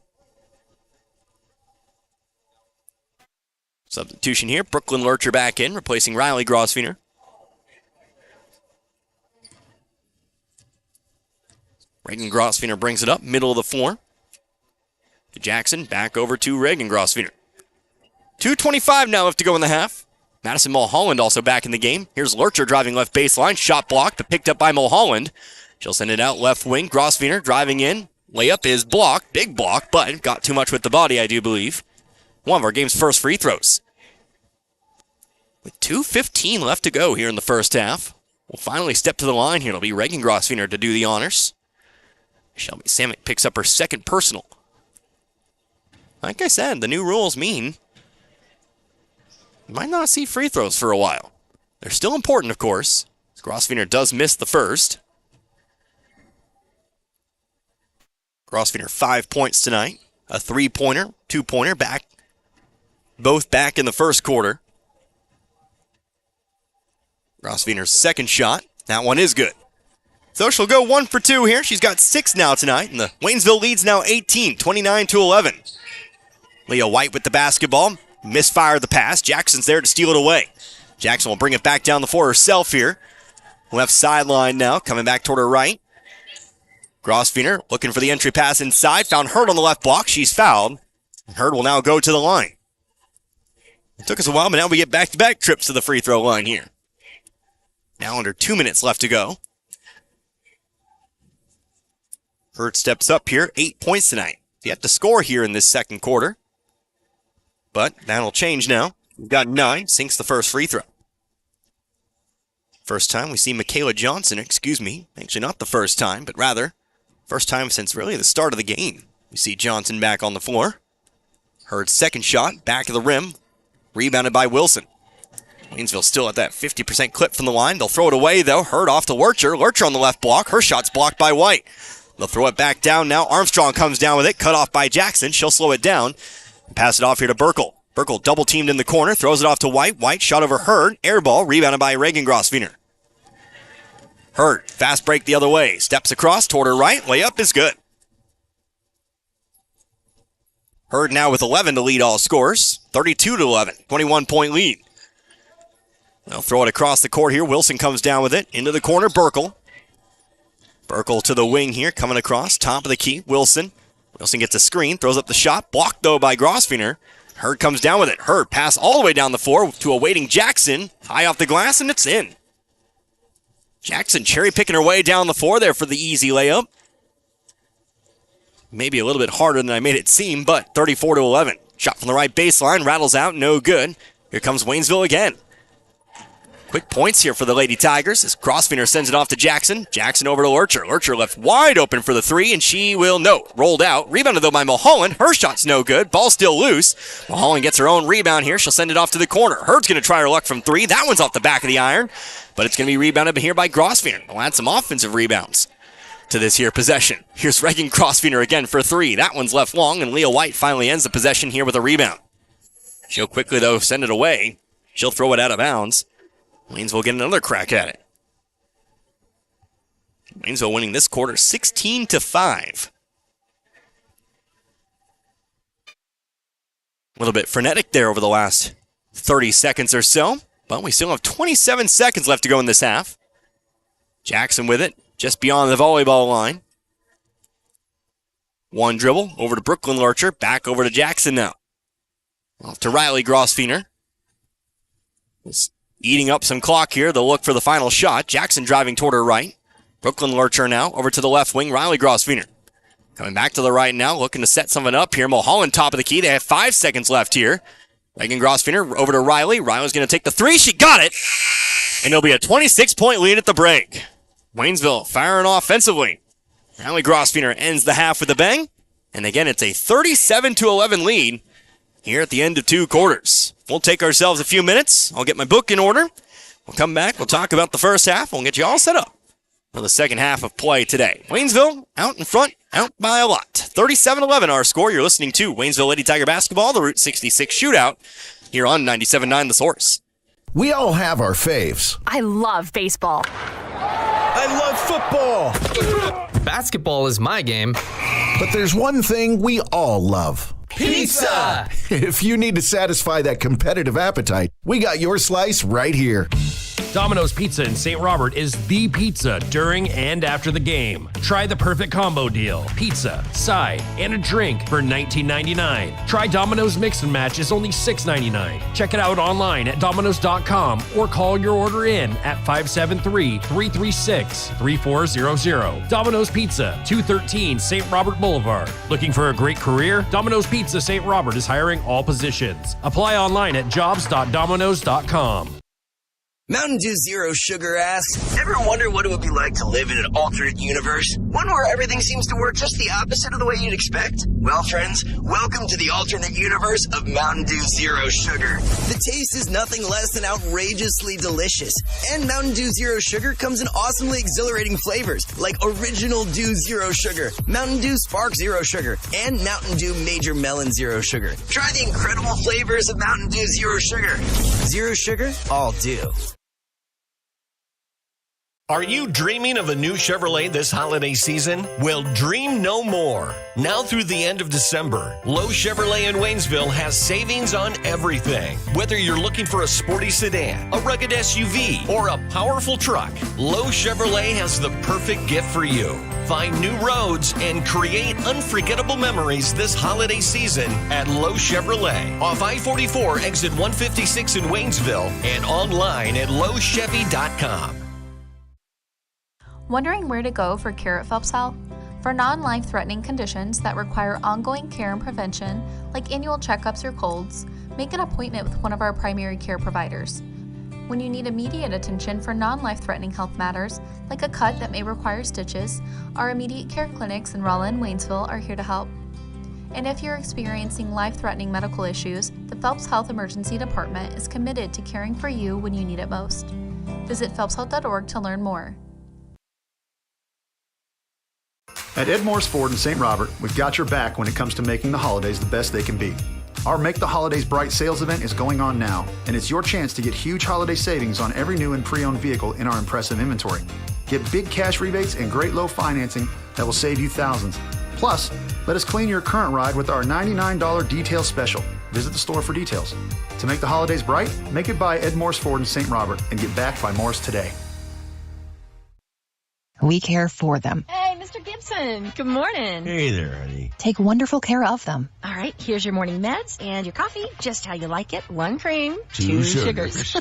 Substitution here. Brooklyn Lurcher back in, replacing Riley Grosvenor. Reagan Grosvenor brings it up, middle of the floor. To Jackson, back over to Reagan Grosvenor. 2:25 now left to go in the half. Madison Mulholland also back in the game. Here's Lurcher driving left baseline. Shot blocked, but picked up by Mulholland. She'll send it out left wing. Grosvenor driving in. Layup is blocked. Big block, but got too much with the body, I do believe. One of our game's first free throws. With 2:15 left to go here in the first half. We'll finally step to the line here. It'll be Reagan Grosvenor to do the honors. Shelby Samick picks up her second personal. Like I said, the new rules mean you might not see free throws for a while. They're still important, of course. Grosvenor does miss the first. Grosvenor 5 points tonight. A three-pointer, two-pointer back. Both back in the first quarter. Grosvenor's second shot. That one is good. So she'll go 1 for 2 here. She's got 6 now tonight, and the Waynesville lead's now 18, 29-11. Leah White with the basketball. Misfired the pass. Jackson's there to steal it away. Jackson will bring it back down the floor herself here. Left sideline now, coming back toward her right. Grosvenor looking for the entry pass inside. Found Hurd on the left block. She's fouled. Hurd will now go to the line. It took us a while, but now we get back-to-back trips to the free throw line here. Now under 2 minutes left to go. Hurd steps up here, 8 points tonight. Yet to score here in this second quarter. But that'll change now. We've got 9, sinks the first free throw. First time we see Michaela Johnson, actually not the first time, but rather first time since really the start of the game. We see Johnson back on the floor. Hurd's second shot, back of the rim, rebounded by Wilson. Waynesville still at that 50% clip from the line. They'll throw it away, though. Hurd off to Lurcher. Lurcher on the left block. Her shot's blocked by White. They'll throw it back down now. Armstrong comes down with it. Cut off by Jackson. She'll slow it down. Pass it off here to Burkle. Burkle double-teamed in the corner. Throws it off to White. White shot over Hurd. Air ball. Rebounded by Reagan Grosvenor. Hurd. Fast break the other way. Steps across toward her right. Layup is good. Hurd now with 11 to lead all scores. 32-11. 21-point lead. They'll throw it across the court here. Wilson comes down with it. Into the corner, Burkle. Burkle to the wing here, coming across. Top of the key, Wilson. Wilson gets a screen, throws up the shot. Blocked, though, by Grosvenor. Hurd comes down with it. Hurd pass all the way down the floor to a waiting Jackson. High off the glass, and it's in. Jackson cherry-picking her way down the floor there for the easy layup. Maybe a little bit harder than I made it seem, but 34-11. Shot from the right baseline, rattles out, no good. Here comes Waynesville again. Quick points here for the Lady Tigers as Grosvenor sends it off to Jackson. Jackson over to Lurcher. Lurcher left wide open for the three, and she will rolled out. Rebounded, though, by Mulholland. Her shot's no good. Ball still loose. Mulholland gets her own rebound here. She'll send it off to the corner. Hurd's going to try her luck from three. That one's off the back of the iron, but it's going to be rebounded here by Grosvenor. We'll add some offensive rebounds to this here possession. Here's Reagan Grosvenor again for three. That one's left long, and Leah White finally ends the possession here with a rebound. She'll quickly, though, send it away. She'll throw it out of bounds. Waynesville get another crack at it. Waynesville winning this quarter 16-5. A little bit frenetic there over the last 30 seconds or so, but we still have 27 seconds left to go in this half. Jackson with it, just beyond the volleyball line. One dribble over to Brooklyn Lurcher, back over to Jackson now. Off to Riley Grossfeiner. Just eating up some clock here. They'll look for the final shot. Jackson driving toward her right. Brooklyn Lurcher now over to the left wing. Riley Grossfeiner coming back to the right now, looking to set something up here. Mulholland top of the key. They have 5 seconds left here. Megan Grossfeiner over to Riley. Riley's going to take the three. She got it. And it'll be a 26-point lead at the break. Waynesville firing offensively. Riley Grossfeiner ends the half with a bang. And again, it's a 37-11 lead here at the end of 2 quarters. We'll take ourselves a few minutes. I'll get my book in order. We'll come back. We'll talk about the first half. We'll get you all set up for the second half of play today. Waynesville out in front, out by a lot. 37-11 our score. You're listening to Waynesville Lady Tiger Basketball, the Route 66 Shootout, here on 97.9 The Source. We all have our faves. I love baseball. I love football. Basketball is my game. But there's one thing we all love. Pizza! If you need to satisfy that competitive appetite, we got your slice right here. Domino's Pizza in St. Robert is the pizza during and after the game. Try the perfect combo deal. Pizza, side, and a drink for $19.99. Try Domino's Mix and Match is only $6.99. Check it out online at Domino's.com or call your order in at 573-336-3400. Domino's Pizza, 213 St. Robert Boulevard. Looking for a great career? Domino's Pizza St. Robert is hiring all positions. Apply online at jobs.domino's.com. Mountain Dew Zero Sugar asks, ever wonder what it would be like to live in an alternate universe? One where everything seems to work just the opposite of the way you'd expect? Well, friends, welcome to the alternate universe of Mountain Dew Zero Sugar. The taste is nothing less than outrageously delicious. And Mountain Dew Zero Sugar comes in awesomely exhilarating flavors like Original Dew Zero Sugar, Mountain Dew Spark Zero Sugar, and Mountain Dew Major Melon Zero Sugar. Try the incredible flavors of Mountain Dew Zero Sugar. Zero Sugar, all dew. Are you dreaming of a new Chevrolet this holiday season? Well, dream no more. Now through the end of December, Lowe Chevrolet in Waynesville has savings on everything. Whether you're looking for a sporty sedan, a rugged SUV, or a powerful truck, Lowe Chevrolet has the perfect gift for you. Find new roads and create unforgettable memories this holiday season at Lowe Chevrolet off I-44 exit 156 in Waynesville and online at lowechevy.com. Wondering where to go for care at Phelps Health? For non-life-threatening conditions that require ongoing care and prevention, like annual checkups or colds, make an appointment with one of our primary care providers. When you need immediate attention for non-life-threatening health matters, like a cut that may require stitches, our immediate care clinics in Rolla and Waynesville are here to help. And if you're experiencing life-threatening medical issues, the Phelps Health Emergency Department is committed to caring for you when you need it most. Visit phelpshealth.org to learn more. At Ed Morris Ford in St. Robert, we've got your back when it comes to making the holidays the best they can be. Our Make the Holidays Bright sales event is going on now, and it's your chance to get huge holiday savings on every new and pre-owned vehicle in our impressive inventory. Get big cash rebates and great low financing that will save you thousands. Plus, let us clean your current ride with our $99 detail special. Visit the store for details. To make the holidays bright, make it by Ed Morris Ford in St. Robert and get backed by Morris today. We care for them. Hey, Mr. Gibson. Good morning. Hey there, honey. Take wonderful care of them. All right, here's your morning meds and your coffee, just how you like it. 1 cream, 2 sugars.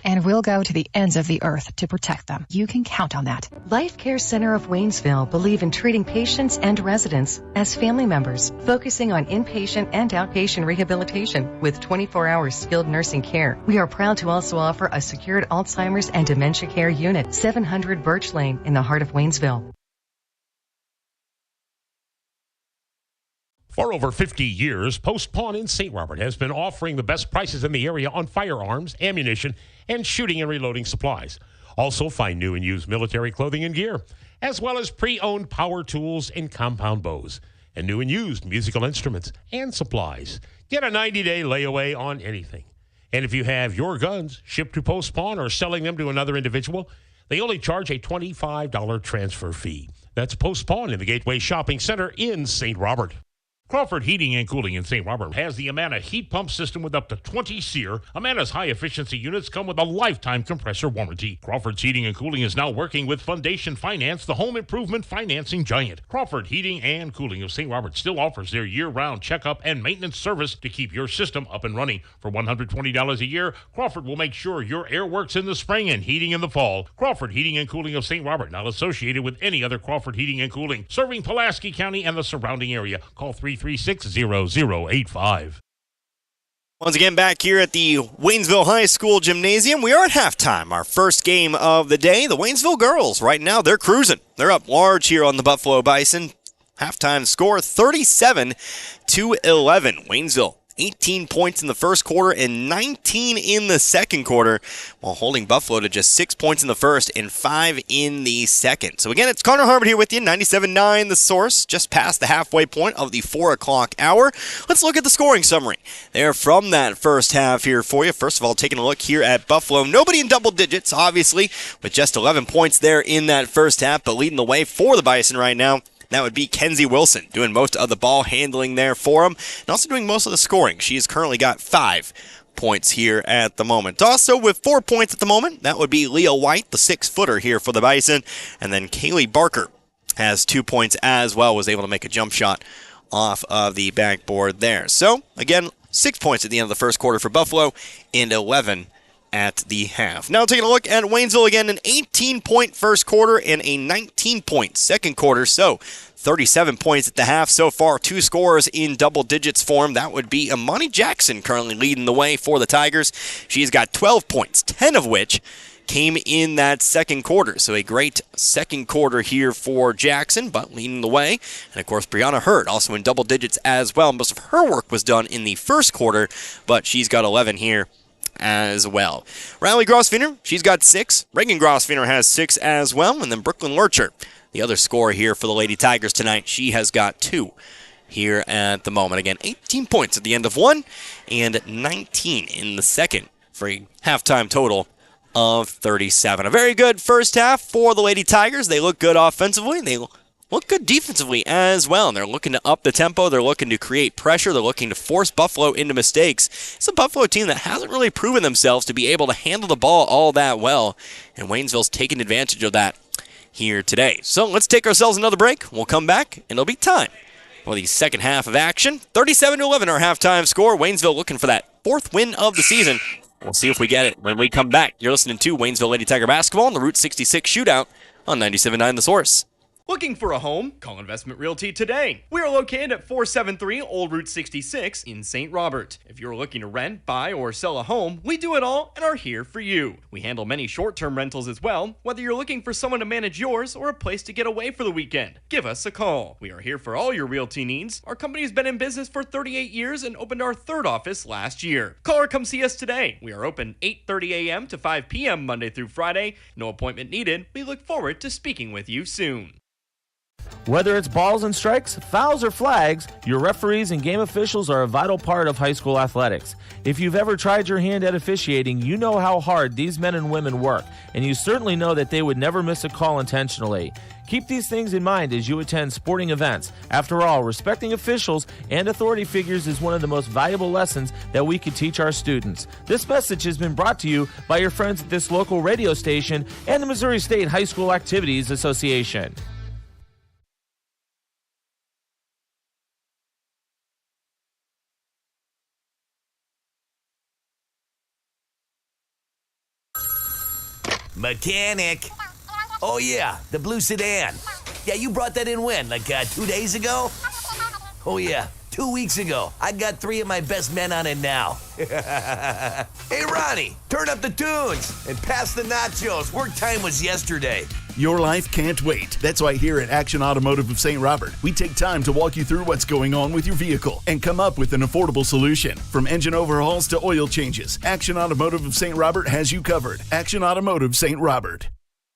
And we'll go to the ends of the earth to protect them. You can count on that. Life Care Center of Waynesville believe in treating patients and residents as family members, focusing on inpatient and outpatient rehabilitation with 24-hour skilled nursing care. We are proud to also offer a secured Alzheimer's and dementia care unit, 700 Birch Lane in the heart of Waynesville. For over 50 years, Post Pawn in St. Robert has been offering the best prices in the area on firearms, ammunition, and shooting and reloading supplies. Also find new and used military clothing and gear, as well as pre-owned power tools and compound bows, and new and used musical instruments and supplies. Get a 90-day layaway on anything. And if you have your guns shipped to Post Pawn or selling them to another individual, They only charge a $25 transfer fee. That's postponed in the Gateway Shopping Center in St. Robert. Crawford Heating and Cooling in St. Robert has the Amana heat pump system with up to 20 SEER. Amana's high-efficiency units come with a lifetime compressor warranty. Crawford's Heating and Cooling is now working with Foundation Finance, the home improvement financing giant. Crawford Heating and Cooling of St. Robert still offers their year-round checkup and maintenance service to keep your system up and running. For $120 a year, Crawford will make sure your air works in the spring and heating in the fall. Crawford Heating and Cooling of St. Robert, not associated with any other Crawford Heating and Cooling, serving Pulaski County and the surrounding area. Call 336-0085. Once again, back here at the Waynesville High School Gymnasium, we are at halftime. Our first game of the day, the Waynesville girls, right now, they're cruising. They're up large here on the Buffalo Bison. Halftime score, 37-11. Waynesville, 18 points in the first quarter and 19 in the second quarter, while holding Buffalo to just 6 points in the first and 5 in the second. So again, it's Connor Harbert here with you, 97.9 The Source, just past the halfway point of the 4 o'clock hour. Let's look at the scoring summary there from that first half here for you. First of all, taking a look here at Buffalo. Nobody in double digits, obviously, with just 11 points there in that first half, but leading the way for the Bison right now, that would be Kenzie Wilson, doing most of the ball handling there for him, and also doing most of the scoring. She has currently got 5 points here at the moment. Also with 4 points at the moment, that would be Leah White, the 6-footer here for the Bison, and then Kaylee Barker has 2 points as well, was able to make a jump shot off of the backboard there. So, again, 6 points at the end of the first quarter for Buffalo, and 11 at the half. Now taking a look at Waynesville again, an 18-point first quarter and a 19-point second quarter. So 37 points at the half so far. 2 scorers in double digits form. That would be Amani Jackson currently leading the way for the Tigers. She's got 12 points, 10 of which came in that second quarter. So a great second quarter here for Jackson, but leading the way. And of course, Brianna Hurd also in double digits as well. Most of her work was done in the first quarter, but she's got 11 here as well. Riley Grosvenor, she's got 6. Reagan Grosvenor has 6 as well. And then Brooklyn Lurcher, the other scorer here for the Lady Tigers tonight, she has got 2 here at the moment. Again, 18 points at the end of one and 19 in the second for a halftime total of 37. A very good first half for the Lady Tigers. They look good offensively. They look good defensively as well. And they're looking to up the tempo. They're looking to create pressure. They're looking to force Buffalo into mistakes. It's a Buffalo team that hasn't really proven themselves to be able to handle the ball all that well. And Waynesville's taking advantage of that here today. So let's take ourselves another break. We'll come back, and it'll be time for the second half of action. 37-11 our halftime score. Waynesville looking for that 4th win of the season. We'll see if we get it when we come back. You're listening to Waynesville Lady Tiger Basketball on the Route 66 Shootout on 97.9 The Source. Looking for a home? Call Investment Realty today. We are located at 473 Old Route 66 in St. Robert. If you're looking to rent, buy, or sell a home, we do it all and are here for you. We handle many short-term rentals as well, whether you're looking for someone to manage yours or a place to get away for the weekend. Give us a call. We are here for all your realty needs. Our company has been in business for 38 years and opened our 3rd office last year. Call or come see us today. We are open 8:30 a.m. to 5 p.m. Monday through Friday. No appointment needed. We look forward to speaking with you soon. Whether it's balls and strikes, fouls, or flags, your referees and game officials are a vital part of high school athletics. If you've ever tried your hand at officiating, you know how hard these men and women work, and you certainly know that they would never miss a call intentionally. Keep these things in mind as you attend sporting events. After all, respecting officials and authority figures is one of the most valuable lessons that we could teach our students. This message has been brought to you by your friends at this local radio station and the Missouri State High School Activities Association. Mechanic. Oh, yeah, the blue sedan. Yeah, you brought that in when? Like 2 days ago? Oh, yeah, 2 weeks ago. I got 3 of my best men on it now. Hey, Ronnie, turn up the tunes and pass the nachos. Work time was yesterday. Your life can't wait. That's why here at Action Automotive of St. Robert, we take time to walk you through what's going on with your vehicle and come up with an affordable solution. From engine overhauls to oil changes, Action Automotive of St. Robert has you covered. Action Automotive St. Robert.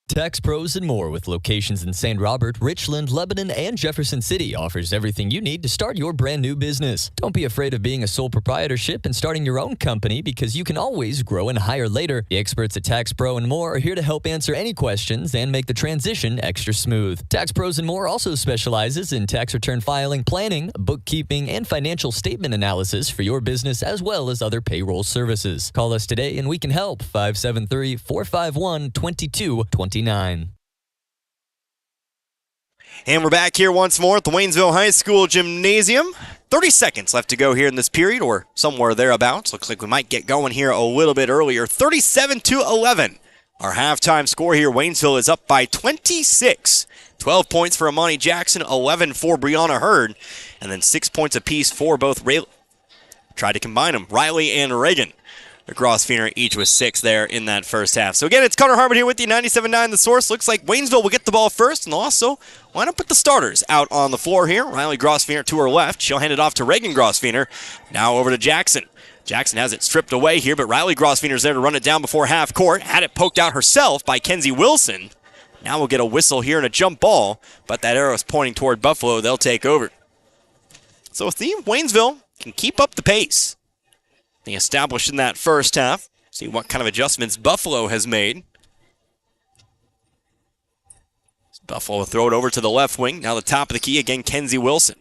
Tax Pros and More, with locations in St. Robert, Richland, Lebanon, and Jefferson City, offers everything you need to start your brand new business. Don't be afraid of being a sole proprietorship and starting your own company, because you can always grow and hire later. The experts at Tax Pro and More are here to help answer any questions and make the transition extra smooth. Tax Pros and More also specializes in tax return filing, planning, bookkeeping, and financial statement analysis for your business, as well as other payroll services. Call us today and we can help. 573-451-2229. And we're back here once more at the Waynesville High School Gymnasium. 30 seconds left to go here in this period, or somewhere thereabouts. Looks like we might get going here a little bit earlier. 37-11. Our halftime score here. Waynesville is up by 26. 12 points for Amani Jackson, 11 for Brianna Hurd, and then 6 points apiece for both tried to combine them, Riley and Reagan. The Grosvenor each with 6 there in that first half. So again, it's Connor Harmon here with you, 97.9 The Source. Looks like Waynesville will get the ball first, and they'll also line up with the starters out on the floor here. Riley Grosvenor to her left. She'll hand it off to Reagan Grosvenor. Now over to Jackson. Jackson has it stripped away here, but Riley Grosvenor's there to run it down before half court. Had it poked out herself by Kenzie Wilson. Now we'll get a whistle here and a jump ball, but that arrow is pointing toward Buffalo. They'll take over. So if Waynesville can keep up the pace they established in that first half, see what kind of adjustments Buffalo has made. Buffalo will throw it over to the left wing. Now the top of the key, again, Kenzie Wilson.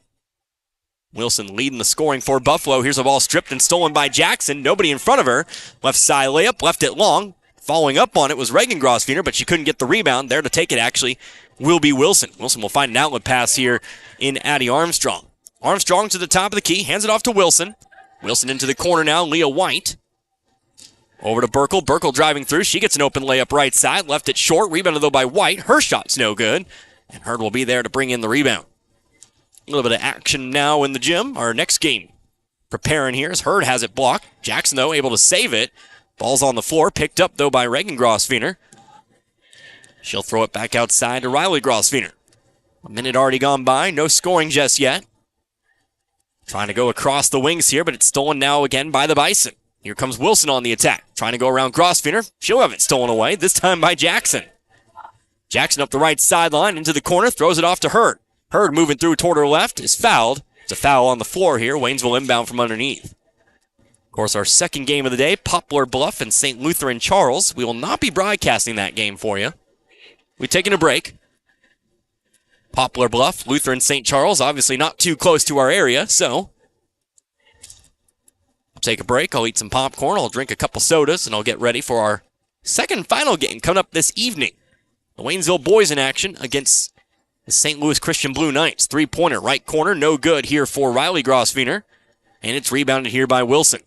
Wilson leading the scoring for Buffalo. Here's a ball stripped and stolen by Jackson. Nobody in front of her. Left side layup, left it long. Following up on it was Reagan Grosvenor, but she couldn't get the rebound. There to take it, actually, will be Wilson. Wilson will find an outlet pass here in Addie Armstrong. Armstrong to the top of the key, hands it off to Wilson. Wilson into the corner now, Leah White. Over to Burkle. Burkle driving through. She gets an open layup right side. Left it short. Rebounded, though, by White. Her shot's no good. And Hurd will be there to bring in the rebound. A little bit of action now in the gym. Our next game preparing here as Hurd has it blocked. Jackson, though, able to save it. Ball's on the floor. Picked up, though, by Reagan Grosvenor. She'll throw it back outside to Riley Grosvenor. A minute already gone by. No scoring just yet. Trying to go across the wings here, but it's stolen now again by the Bison. Here comes Wilson on the attack. Trying to go around Grosvenor. She'll have it stolen away, this time by Jackson. Jackson up the right sideline, into the corner, throws it off to Hurd. Hurd moving through toward her left, is fouled. It's a foul on the floor here. Waynesville inbound from underneath. Of course, our second game of the day, Poplar Bluff and St. Lutheran Charles. We will not be broadcasting that game for you. We're taking a break. Poplar Bluff, Lutheran St. Charles, obviously not too close to our area, so I'll take a break, I'll eat some popcorn, I'll drink a couple sodas, and I'll get ready for our second final game coming up this evening. The Waynesville boys in action against the St. Louis Christian Blue Knights. Three-pointer, right corner, no good here for Riley Grosvenor, and it's rebounded here by Wilson.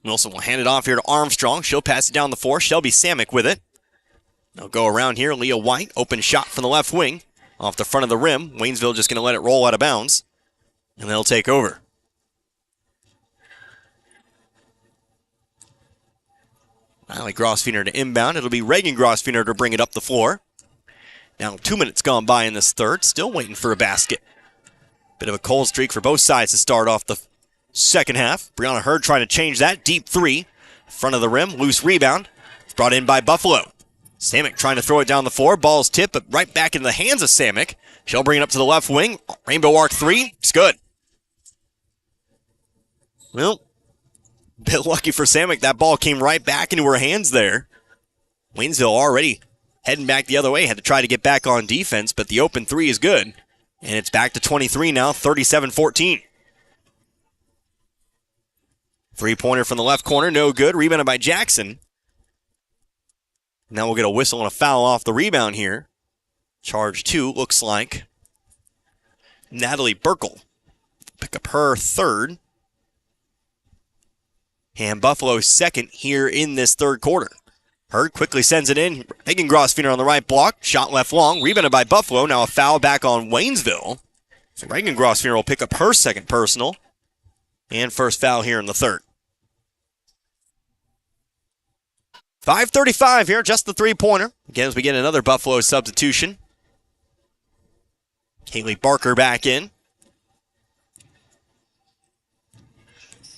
Wilson will hand it off here to Armstrong. She'll pass it down the floor. Shelby Samick with it. They'll go around here. Leah White, open shot from the left wing. Off the front of the rim. Waynesville just going to let it roll out of bounds. And they'll take over. Riley Grosvenor to inbound. It'll be Reagan Grosvenor to bring it up the floor. Now 2 minutes gone by in this third. Still waiting for a basket. Bit of a cold streak for both sides to start off the second half. Brianna Hurd trying to change that. Deep three. Front of the rim. Loose rebound. Brought in by Buffalo. Samick trying to throw it down the floor. Ball's tipped, but right back into the hands of Samick. She'll bring it up to the left wing. Rainbow arc three. It's good. Well, a bit lucky for Samick. That ball came right back into her hands there. Waynesville already heading back the other way. Had to try to get back on defense, but the open three is good. And it's back to 23 now, 37-14. Three-pointer from the left corner, no good. Rebounded by Jackson. Now we'll get a whistle and a foul off the rebound here. Charge 2 looks like Natalie Burkle. Pick up her third. And Buffalo's second here in this third quarter. Hurd quickly sends it in. Reagan Grosvenor on the right block. Shot left long. Rebounded by Buffalo. Now a foul back on Waynesville. So Reagan Grosvenor will pick up her second personal. And first foul here in the third. 5:35 here, just the three-pointer. Again, as we get another Buffalo substitution. Kaylee Barker back in.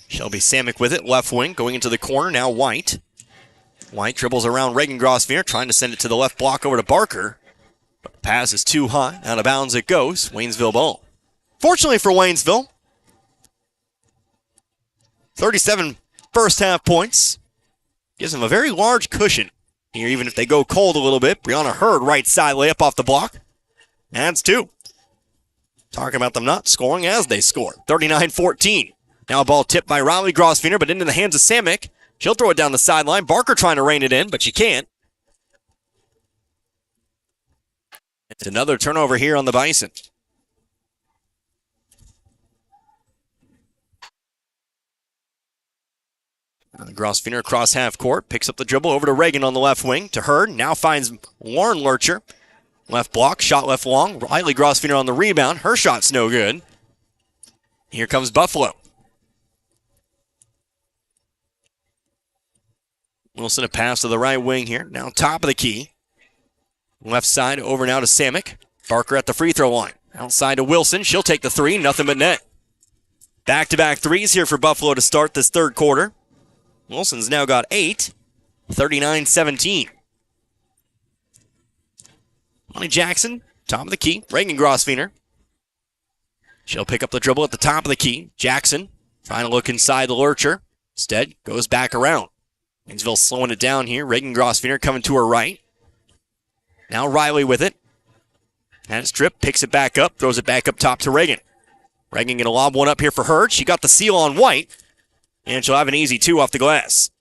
Shelby Samick with it, left wing, going into the corner, now White. White dribbles around Reagan Grosvenor, trying to send it to the left block over to Barker. But the pass is too high. Out of bounds it goes. Waynesville ball. Fortunately for Waynesville, 37 first half points. Gives them a very large cushion here, even if they go cold a little bit. Brianna Hurd, right side layup off the block. Adds 2. Talking about them not scoring as they score. 39-14. Now a ball tipped by Riley Grosvenor, but into the hands of Samick. She'll throw it down the sideline. Barker trying to rein it in, but she can't. It's another turnover here on the Bison. Grosvenor across half court, picks up the dribble over to Reagan on the left wing, to Hurd, now finds Lauren Lurcher. Left block, shot left long, Riley Grosvenor on the rebound, her shot's no good. Here comes Buffalo. Wilson a pass to the right wing here, now top of the key. Left side over now to Samick. Barker at the free throw line. Outside to Wilson, she'll take the 3, nothing but net. Back-to-back threes here for Buffalo to start this third quarter. Wilson's now got 8, 39-17. Monty Jackson, top of the key, Reagan Grosvenor. She'll pick up the dribble at the top of the key. Jackson trying to look inside the Lurcher. Instead, goes back around. Waynesville slowing it down here. Reagan Grosvenor coming to her right. Now Riley with it. Had it stripped, picks it back up, throws it back up top to Reagan. Reagan going to lob one up here for Hurd. She got the seal on White. And she'll have an easy 2 off the glass.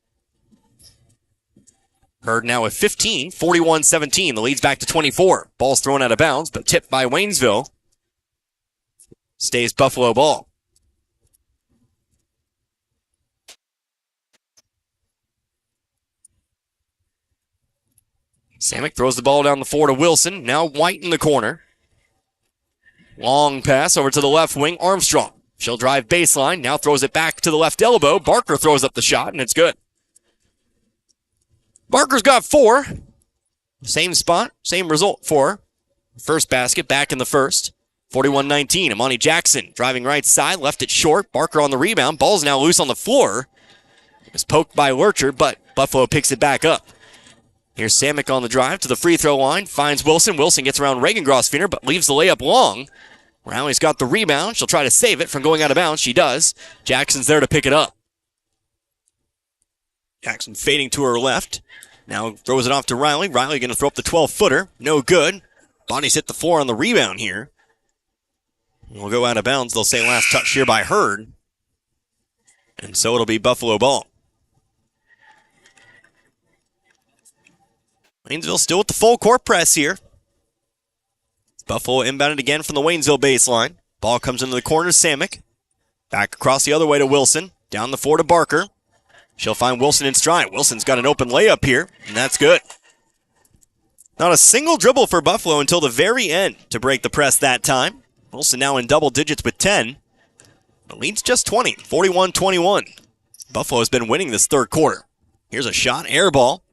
Hurd now with 15, 41-17. The lead's back to 24. Ball's thrown out of bounds, but tipped by Waynesville. Stays Buffalo ball. Samick throws the ball down the floor to Wilson. Now White in the corner. Long pass over to the left wing, Armstrong. She'll drive baseline, now throws it back to the left elbow. Barker throws up the shot, and it's good. Barker's got 4. Same spot, same result for her. First basket back in the first. 41-19. Amani Jackson driving right side, left it short. Barker on the rebound. Ball's now loose on the floor. It was poked by Lurcher, but Buffalo picks it back up. Here's Samick on the drive to the free throw line. Finds Wilson. Wilson gets around Reagan Grosvenor, but leaves the layup long. Riley's got the rebound. She'll try to save it from going out of bounds. She does. Jackson's there to pick it up. Jackson fading to her left. Now throws it off to Riley. Riley going to throw up the 12-footer. No good. Bonnie's hit the floor on the rebound here. We'll go out of bounds. They'll say last touch here by Hurd. And so it'll be Buffalo ball. Waynesville still with the full court press here. Buffalo inbounded again from the Waynesville baseline. Ball comes into the corner to Samick. Back across the other way to Wilson. Down the floor to Barker. She'll find Wilson in stride. Wilson's got an open layup here, and that's good. Not a single dribble for Buffalo until the very end to break the press that time. Wilson now in double digits with 10. The lead's just 20, 41-21. Buffalo's been winning this third quarter. Here's a shot, air ball.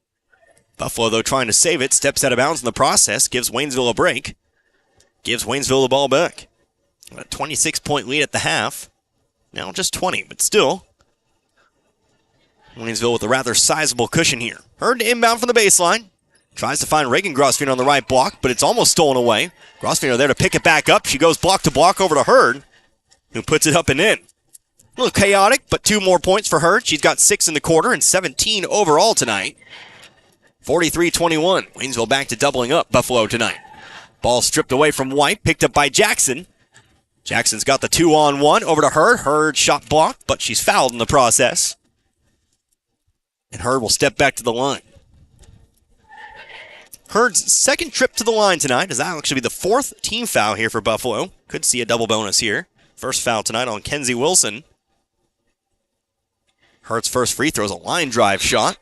Buffalo, though, trying to save it, steps out of bounds in the process, gives Waynesville a break. Gives Waynesville the ball back. A 26-point lead at the half. Now just 20, but still. Waynesville with a rather sizable cushion here. Hurd to inbound from the baseline. Tries to find Reagan Grosvenor on the right block, but it's almost stolen away. Grosvenor there to pick it back up. She goes block to block over to Hurd, who puts it up and in. A little chaotic, but 2 more points for Hurd. She's got 6 in the quarter and 17 overall tonight. 43-21. Waynesville back to doubling up Buffalo tonight. Ball stripped away from White, picked up by Jackson. Jackson's got the 2-on-1 over to Hurd. Hurd shot blocked, but she's fouled in the process. And Hurd will step back to the line. Hurd's second trip to the line tonight, as that will actually be the 4th team foul here for Buffalo. Could see a double bonus here. First foul tonight on Kenzie Wilson. Hurd's first free throw is a line drive shot,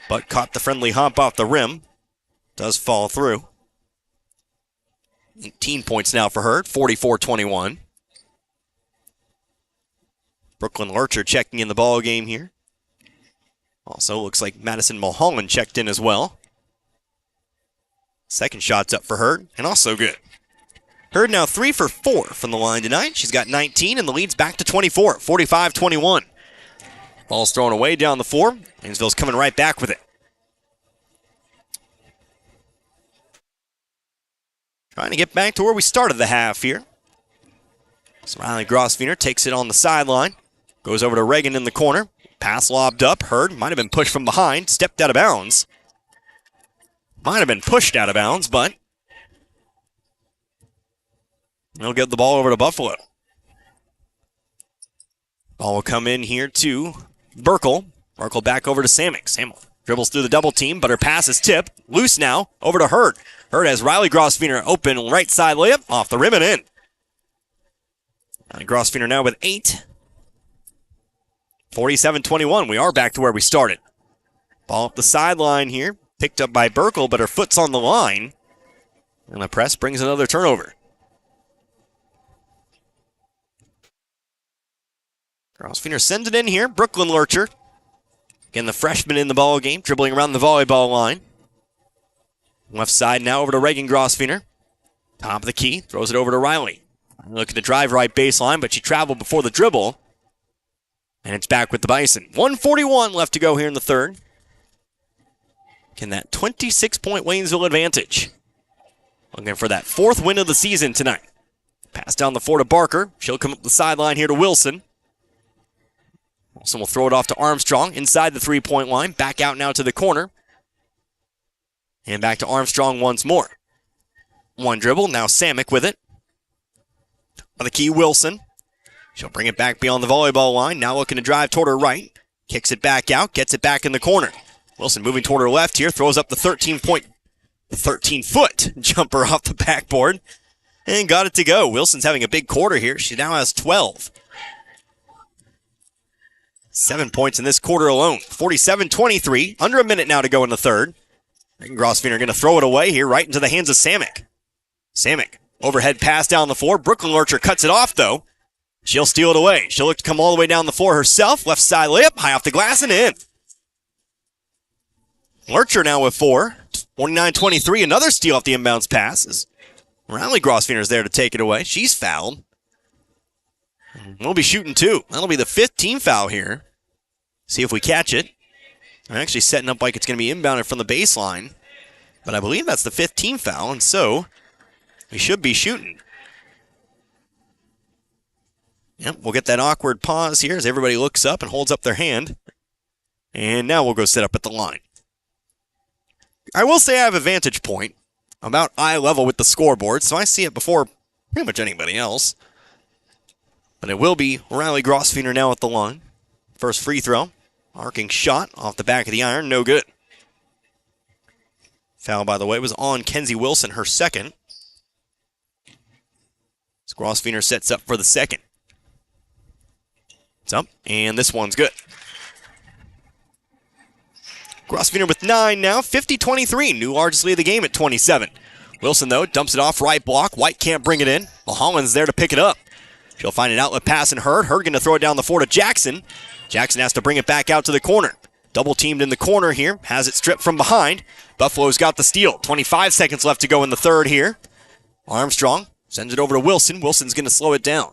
but caught the friendly hop off the rim. Does fall through. 18 points now for Hurd, 44-21. Brooklyn Lurcher checking in the ball game here. Also looks like Madison Mulholland checked in as well. Second shot's up for Hurd, and also good. Hurd now 3 for 4 from the line tonight. She's got 19, and the lead's back to 24, 45-21. Ball's thrown away down the floor. Waynesville's coming right back with it. Trying to get back to where we started the half here. So Riley Grosvenor takes it on the sideline. Goes over to Reagan in the corner. Pass lobbed up. Hurd might have been pushed from behind. Stepped out of bounds. Might have been pushed out of bounds, but they'll get the ball over to Buffalo. Ball will come in here to Burkle. Burkle back over to Samick. Samick dribbles through the double team, but her pass is tipped. Loose now. Over to Hurd. Hurd has Riley Grosvenor open right side layup. Off the rim and in. Grosvenor now with 8. 47-21. We are back to where we started. Ball up the sideline here. Picked up by Burkle, but her foot's on the line. And the press brings another turnover. Grosvenor sends it in here. Brooklyn Lurcher. Again, the freshman in the ball game, dribbling around the volleyball line. Left side now over to Reagan Grosvenor. Top of the key. Throws it over to Riley. Looking to drive right baseline, but she traveled before the dribble. And it's back with the Bison. 1:41 left to go here in the third. Can that 26-point Waynesville advantage. Looking for that 4th win of the season tonight. Pass down the floor to Barker. She'll come up the sideline here to Wilson. Wilson will throw it off to Armstrong inside the 3-point line. Back out now to the corner. And back to Armstrong once more. One dribble. Now Samick with it. On the key, Wilson. She'll bring it back beyond the volleyball line. Now looking to drive toward her right. Kicks it back out. Gets it back in the corner. Wilson moving toward her left here. Throws up the 13-foot jumper off the backboard. And got it to go. Wilson's having a big quarter here. She now has 12. 7 points in this quarter alone. 47-23. Under a minute now to go in the third. Grosvenor going to throw it away here right into the hands of Samick. Samick. Overhead pass down the floor. Brooklyn Lurcher cuts it off, though. She'll steal it away. She'll look to come all the way down the floor herself. Left side layup, high off the glass and in. Lurcher now with 4. 29-23, another steal off the inbounds pass. As Riley Grosvenor is there to take it away. She's fouled. We'll be shooting 2. That'll be the 5th team foul here. See if we catch it. They're actually setting up like it's going to be inbounded from the baseline. But I believe that's the 5th team foul, and so we should be shooting. Yep, we'll get that awkward pause here as everybody looks up and holds up their hand. And now we'll go set up at the line. I will say I have a vantage point about eye level with the scoreboard, so I see it before pretty much anybody else. But it will be Riley Grosvenor now at the line. First free throw. Arcing shot off the back of the iron, no good. Foul, by the way, was on Kenzie Wilson, her second. As Grosvenor sets up for the second. It's up, and this one's good. Grosvenor with 9 now, 50-23. New largest lead of the game at 27. Wilson, though, dumps it off right block. White can't bring it in. Mulholland's there to pick it up. She'll find an outlet pass in Hurd. Hurd going to throw it down the floor to Jackson. Jackson has to bring it back out to the corner. Double teamed in the corner here. Has it stripped from behind. Buffalo's got the steal. 25 seconds left to go in the third here. Armstrong sends it over to Wilson. Wilson's going to slow it down.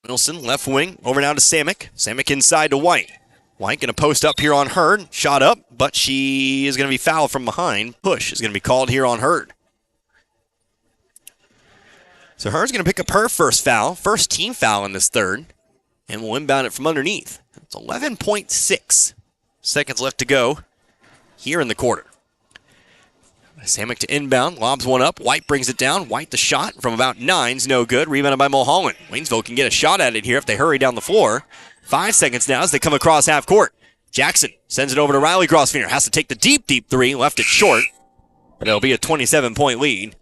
Wilson, left wing, over now to Samick. Samick inside to White. White going to post up here on Hurd. Shot up, but she is going to be fouled from behind. Push is going to be called here on Hurd. So Hurd's going to pick up her first foul. First team foul in this third. And we'll inbound it from underneath. It's 11.6 seconds left to go here in the quarter. Samick to inbound, lobs one up. White brings it down. White the shot from about 9's no good. Rebounded by Mulholland. Waynesville can get a shot at it here if they hurry down the floor. 5 seconds now as they come across half court. Jackson sends it over to Riley Grosvenor. Has to take the deep three. Left it short. But it'll be a 27-point lead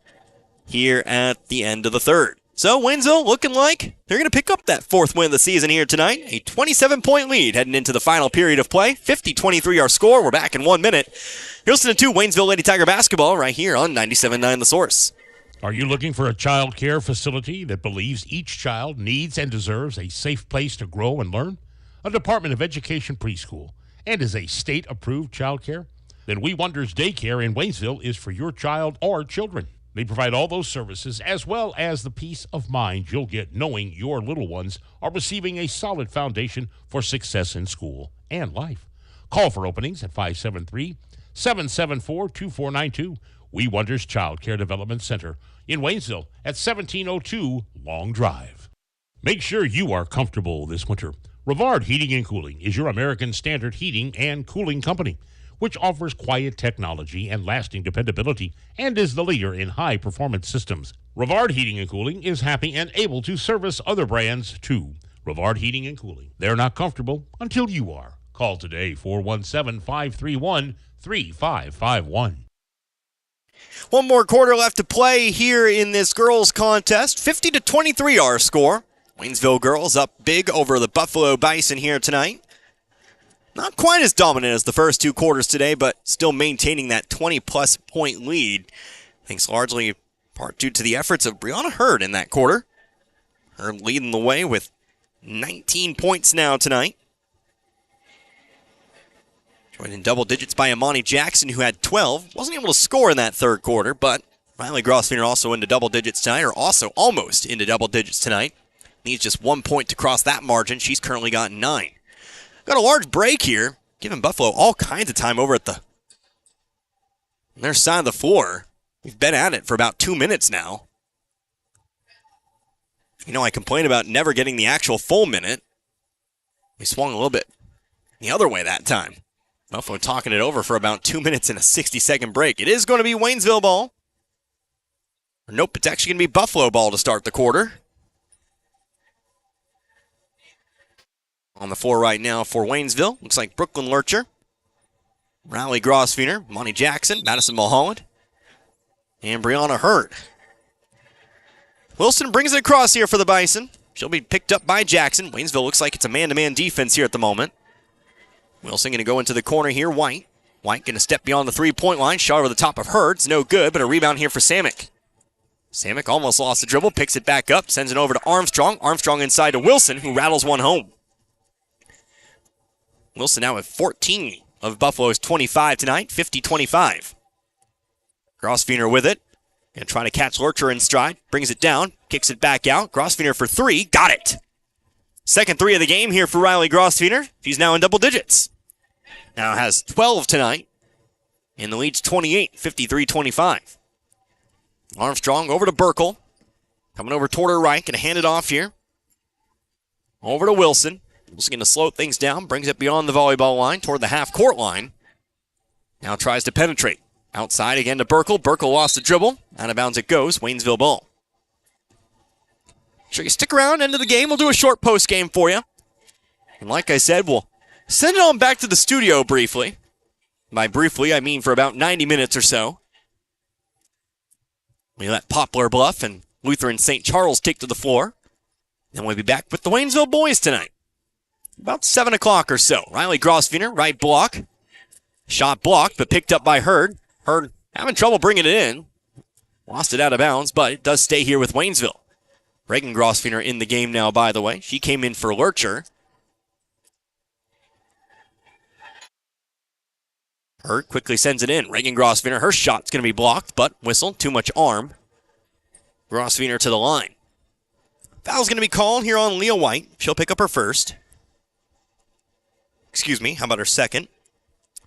here at the end of the third. So Waynesville looking like they're going to pick up that 4th win of the season here tonight. A 27-point lead heading into the final period of play. 50-23 our score. We're back in 1 minute. You're listening to Waynesville Lady Tiger Basketball right here on 97.9 The Source. Are you looking for a child care facility that believes each child needs and deserves a safe place to grow and learn? A Department of Education preschool and is a state-approved child care? Then We Wonders Daycare in Waynesville is for your child or children. They provide all those services as well as the peace of mind you'll get knowing your little ones are receiving a solid foundation for success in school and life. Call for openings at 573-774-2492. We Wonders Child Care Development Center in Waynesville at 1702 Long Drive. Make sure you are comfortable this winter. Rivard Heating and Cooling is your American Standard heating and cooling company, which offers quiet technology and lasting dependability and is the leader in high-performance systems. Rivard Heating and Cooling is happy and able to service other brands, too. Rivard Heating and Cooling. They're not comfortable until you are. Call today, 417-531-3551. One more quarter left to play here in this girls' contest. 50-23 our score. Waynesville girls up big over the Buffalo Bison here tonight. Not quite as dominant as the first two quarters today, but still maintaining that 20-plus point lead. Thanks largely part due to the efforts of Brianna Hurd in that quarter. Hurd leading the way with 19 points now tonight. Joined in double digits by Imani Jackson, who had 12. Wasn't able to score in that third quarter, but Riley Grosvenor also into double digits tonight, or also almost into double digits tonight. Needs just 1 point to cross that margin. She's currently got 9. Got a large break here, giving Buffalo all kinds of time over at their side of the floor. We've been at it for about 2 minutes now. You know, I complained about never getting the actual full minute. We swung a little bit the other way that time. Buffalo talking it over for about 2 minutes and a 60-second break. It is going to be Waynesville ball. Or nope, it's actually going to be Buffalo ball to start the quarter. On the floor right now for Waynesville, looks like Brooklyn Lurcher, Riley Grosvenor, Monty Jackson, Madison Mulholland, and Brianna Hurd. Wilson brings it across here for the Bison. She'll be picked up by Jackson. Waynesville looks like it's a man-to-man defense here at the moment. Wilson going to go into the corner here. White going to step beyond the three-point line. Shot over the top of Hurd. It's no good, but a rebound here for Samick. Samick almost lost the dribble, picks it back up, sends it over to Armstrong. Armstrong inside to Wilson, who rattles one home. Wilson now with 14 of Buffalo's 25 tonight, 50-25. Grosvenor with it. Going to try to catch Lurcher in stride. Brings it down, kicks it back out. Grosvenor for three. Got it. Second three of the game here for Riley Grosvenor. She's now in double digits. Now has 12 tonight. And the lead's 28, 53-25. Armstrong over to Burkle. Coming over toward her right. Going to hand it off here. Over to Wilson. Wilson going to slow things down. Brings it beyond the volleyball line toward the half-court line. Now tries to penetrate. Outside again to Burkle. Burkle lost the dribble. Out of bounds it goes. Waynesville ball. Sure you stick around, end of the game. We'll do a short post game for you. And like I said, we'll send it on back to the studio briefly. By briefly, I mean for about 90 minutes or so. We let Poplar Bluff and Lutheran St. Charles take to the floor. Then we'll be back with the Waynesville boys tonight. About 7 o'clock or so. Riley Grosvenor, right block. Shot blocked, but picked up by Hurd. Hurd having trouble bringing it in. Lost it out of bounds, but it does stay here with Waynesville. Reagan Grosvenor in the game now, by the way. She came in for Lurcher. Hurd quickly sends it in. Reagan Grosvenor, her shot's going to be blocked, but whistle, too much arm. Grosvenor to the line. Foul's going to be called here on Leah White. She'll pick up her first. Excuse me, how about her second?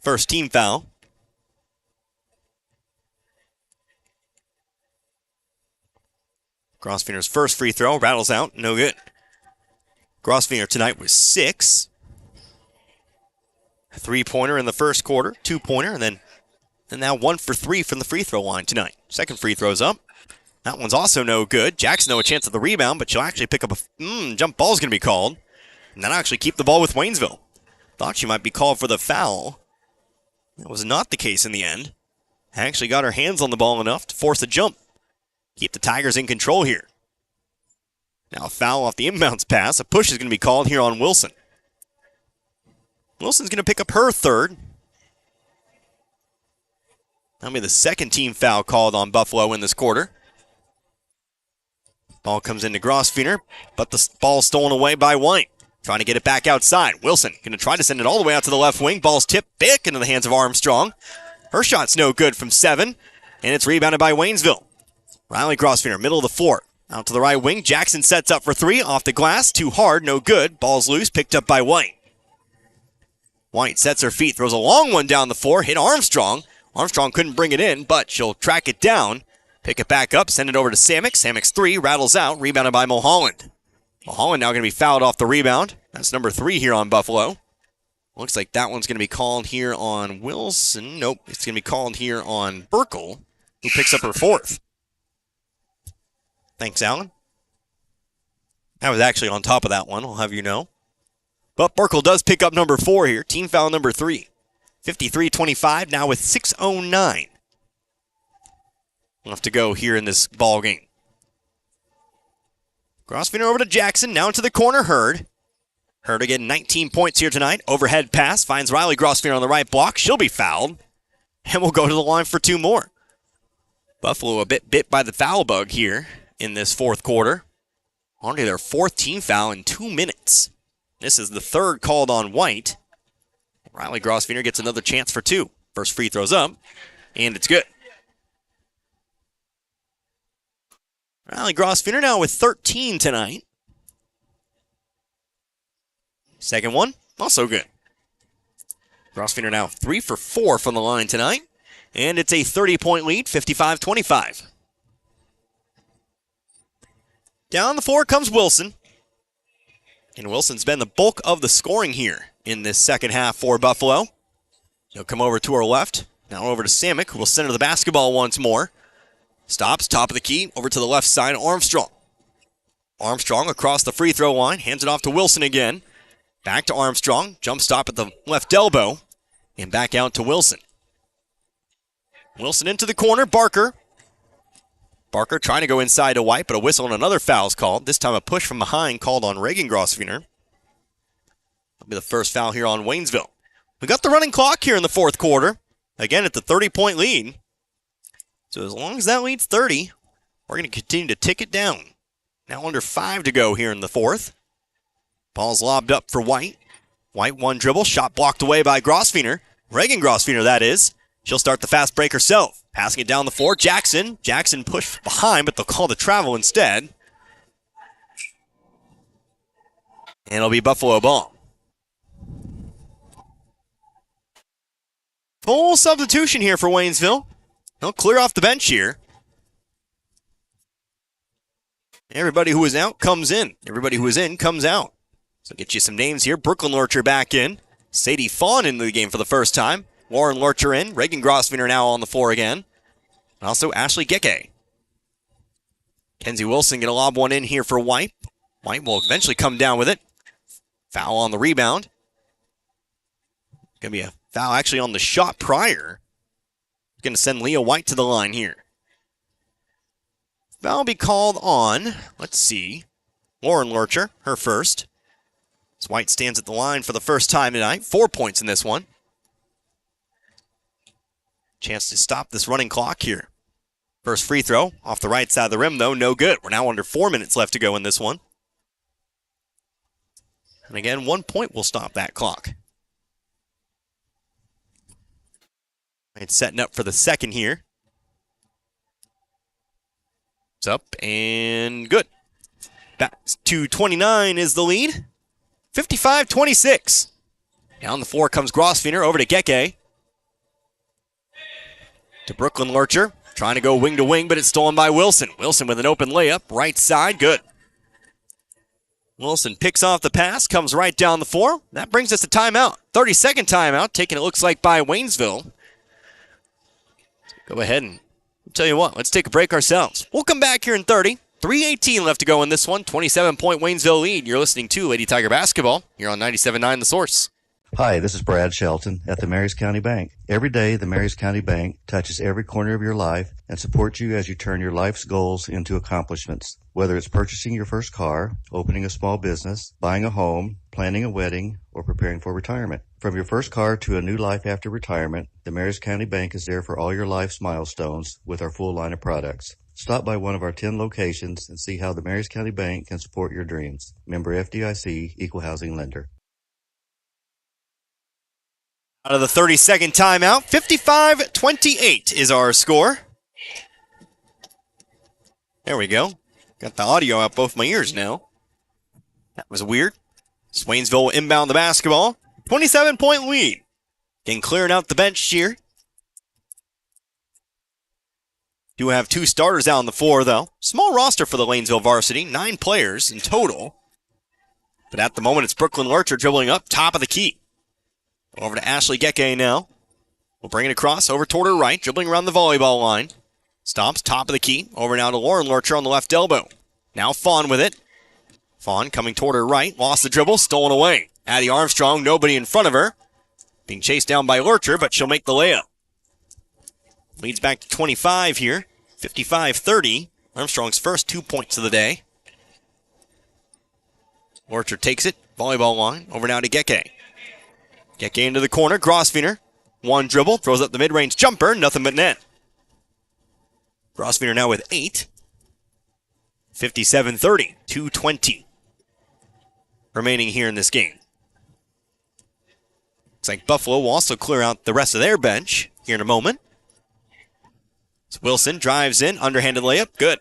First team foul. Grosvenor's first free throw rattles out, no good. Grosvenor tonight was 6. A 3-pointer in the first quarter, 2-pointer, and now 1 for 3 from the free throw line tonight. Second free throw's up. That one's also no good. Jackson no chance at the rebound, but she'll actually pick up a jump ball's going to be called. And that'll actually keep the ball with Waynesville. Thought she might be called for the foul. That was not the case in the end. Actually got her hands on the ball enough to force a jump. Keep the Tigers in control here. Now a foul off the inbounds pass. A push is going to be called here on Wilson. Wilson's going to pick up her third. That'll be the second team foul called on Buffalo in this quarter. Ball comes into Grosvenor, but the ball's stolen away by White. Trying to get it back outside. Wilson going to try to send it all the way out to the left wing. Ball's tipped back into the hands of Armstrong. Her shot's no good from 7, and it's rebounded by Waynesville. Riley Grosvenor, middle of the floor. Out to the right wing. Jackson sets up for three. Off the glass. Too hard. No good. Ball's loose. Picked up by White. White sets her feet. Throws a long one down the floor. Hit Armstrong. Armstrong couldn't bring it in, but she'll track it down. Pick it back up. Send it over to Samick. Samick's three. Rattles out. Rebounded by Mulholland. Mulholland now going to be fouled off the rebound. That's number 3 here on Buffalo. Looks like that one's going to be called here on Wilson. Nope. It's going to be called here on Burkle, who picks up her 4th. Thanks, Alan. I was actually on top of that one, I'll have you know. But Burkle does pick up number 4 here. Team foul number 3. 53-25 now with 6:09 left to go here in this ball game. Grosvenor over to Jackson. Now into the corner. Hurd again, 19 points here tonight. Overhead pass. Finds Riley Grosvenor on the right block. She'll be fouled. And we'll go to the line for 2 more. Buffalo a bit by the foul bug here in this 4th quarter. On to their 4th team foul in 2 minutes. This is the 3rd called on White. Riley Grosvenor gets another chance for 2. First free throw's up, and it's good. Riley Grosvenor now with 13 tonight. Second one, also good. Grosvenor now 3 for 4 from the line tonight, and it's a 30-point lead, 55-25. Down the floor comes Wilson. And Wilson's been the bulk of the scoring here in this second half for Buffalo. He'll come over to her left. Now over to Samick, who will center the basketball once more. Stops, top of the key, over to the left side, Armstrong. Armstrong across the free throw line, hands it off to Wilson again. Back to Armstrong, jump stop at the left elbow, and back out to Wilson. Wilson into the corner, Barker. Barker trying to go inside to White, but a whistle and another foul is called. This time a push from behind called on Reagan Grosvenor. That'll be the first foul here on Waynesville. We got the running clock here in the 4th quarter. Again, at the 30-point lead. So as long as that lead's 30, we're going to continue to tick it down. Now under 5 to go here in the 4th. Ball's lobbed up for White. White one dribble, shot blocked away by Grosvenor. Reagan Grosvenor, that is. She'll start the fast break herself. Passing it down the floor, Jackson. Jackson pushed behind, but they'll call the travel instead. And it'll be Buffalo ball. Full substitution here for Waynesville. They'll clear off the bench here. Everybody who is out comes in. Everybody who is in comes out. So get you some names here. Brooklyn Lurcher back in. Sadie Fawn into the game for the first time. Lauren Lurcher in. Reagan Grosvenor now on the floor again. And also Ashley Gecke. Kenzie Wilson going to lob one in here for White. White will eventually come down with it. Foul on the rebound. Going to be a foul actually on the shot prior. Going to send Leah White to the line here. Foul will be called on, let's see, Lauren Lurcher, her first. As White stands at the line for the first time tonight. 4 points in this one. Chance to stop this running clock here. First free throw off the right side of the rim, though, no good. We're now under 4 minutes left to go in this one. And again, 1 point will stop that clock. It's setting up for the second here. It's up and good. Back to 29 is the lead. 55-26. Down the floor comes Grosvenor over to Gecke. To Brooklyn Lurcher. Trying to go wing to wing, but it's stolen by Wilson. Wilson with an open layup. Right side, good. Wilson picks off the pass, comes right down the floor. That brings us to timeout. 30-second timeout, taken it looks like by Waynesville. Go ahead and I'll tell you what, let's take a break ourselves. We'll come back here in 30. 3:18 left to go in this one. 27-point Waynesville lead. You're listening to Lady Tiger Basketball. You're on 97.9 The Source. Hi, this is Brad Shelton at the Marys County Bank. Every day, the Marys County Bank touches every corner of your life and supports you as you turn your life's goals into accomplishments. Whether it's purchasing your first car, opening a small business, buying a home, planning a wedding, or preparing for retirement. From your first car to a new life after retirement, the Marys County Bank is there for all your life's milestones with our full line of products. Stop by one of our 10 locations and see how the Marys County Bank can support your dreams. Member FDIC, Equal Housing Lender. Out of the 30-second timeout, 55-28 is our score. There we go. Got the audio out both my ears now. That was weird. Waynesville will inbound the basketball. 27-point lead. Getting cleared out the bench here. Do have 2 starters out on the floor, though. Small roster for the Waynesville varsity. 9 players in total. But at the moment, it's Brooklyn Lurcher dribbling up top of the key. Over to Ashley Geke now. We'll bring it across over toward her right, dribbling around the volleyball line. Stops top of the key. Over now to Lauren Lurcher on the left elbow. Now Fawn with it. Fawn coming toward her right. Lost the dribble. Stolen away. Addie Armstrong, nobody in front of her. Being chased down by Lurcher, but she'll make the layup. Leads back to 25 here. 55-30. Armstrong's first 2 points of the day. Lurcher takes it. Volleyball line. Over now to Geke. Geke into the corner. Grosvenor. 1 dribble. Throws up the mid-range jumper. Nothing but net. Grosvenor now with 8. 57-30. 2:20 remaining here in this game. Looks like Buffalo will also clear out the rest of their bench here in a moment. So Wilson drives in. Underhanded layup. Good.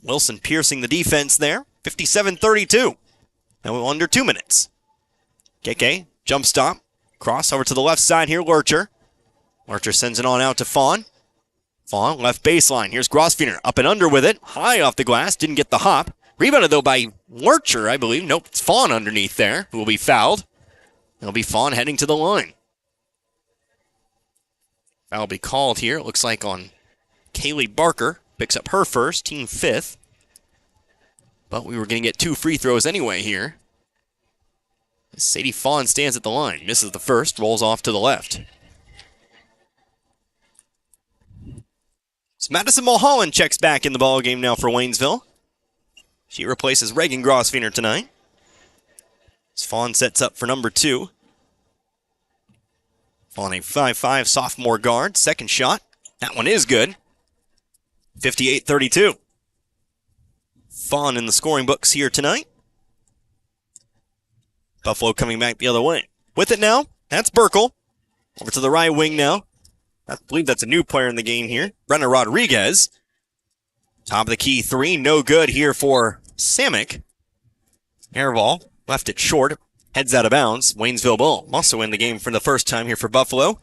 Wilson piercing the defense there. 57-32. Now under 2 minutes. Geke, jump stop. Cross over to the left side here, Lurcher. Lurcher sends it on out to Fawn. Fawn, left baseline. Here's Grosvenor. Up and under with it. High off the glass. Didn't get the hop. Rebounded, though, by Lurcher, I believe. Nope, it's Fawn underneath there, who will be fouled. It'll be Fawn heading to the line. Foul will be called here, it looks like on Kaylee Barker. Picks up her first, team 5th. But we were going to get 2 free throws anyway here. Sadie Fawn stands at the line. Misses the first, rolls off to the left. So Madison Mulholland checks back in the ballgame now for Waynesville. She replaces Reagan Grosvenor tonight. As Fawn sets up for number 2. Fawn, a 5'5" sophomore guard. Second shot. That one is good. 58-32. Fawn in the scoring books here tonight. Buffalo coming back the other way. With it now, that's Burkle. Over to the right wing now. I believe that's a new player in the game here. Brenna Rodriguez. Top of the key 3. No good here for Samick. Air ball. Left it short. Heads out of bounds. Waynesville ball. Also in the game for the first time here for Buffalo.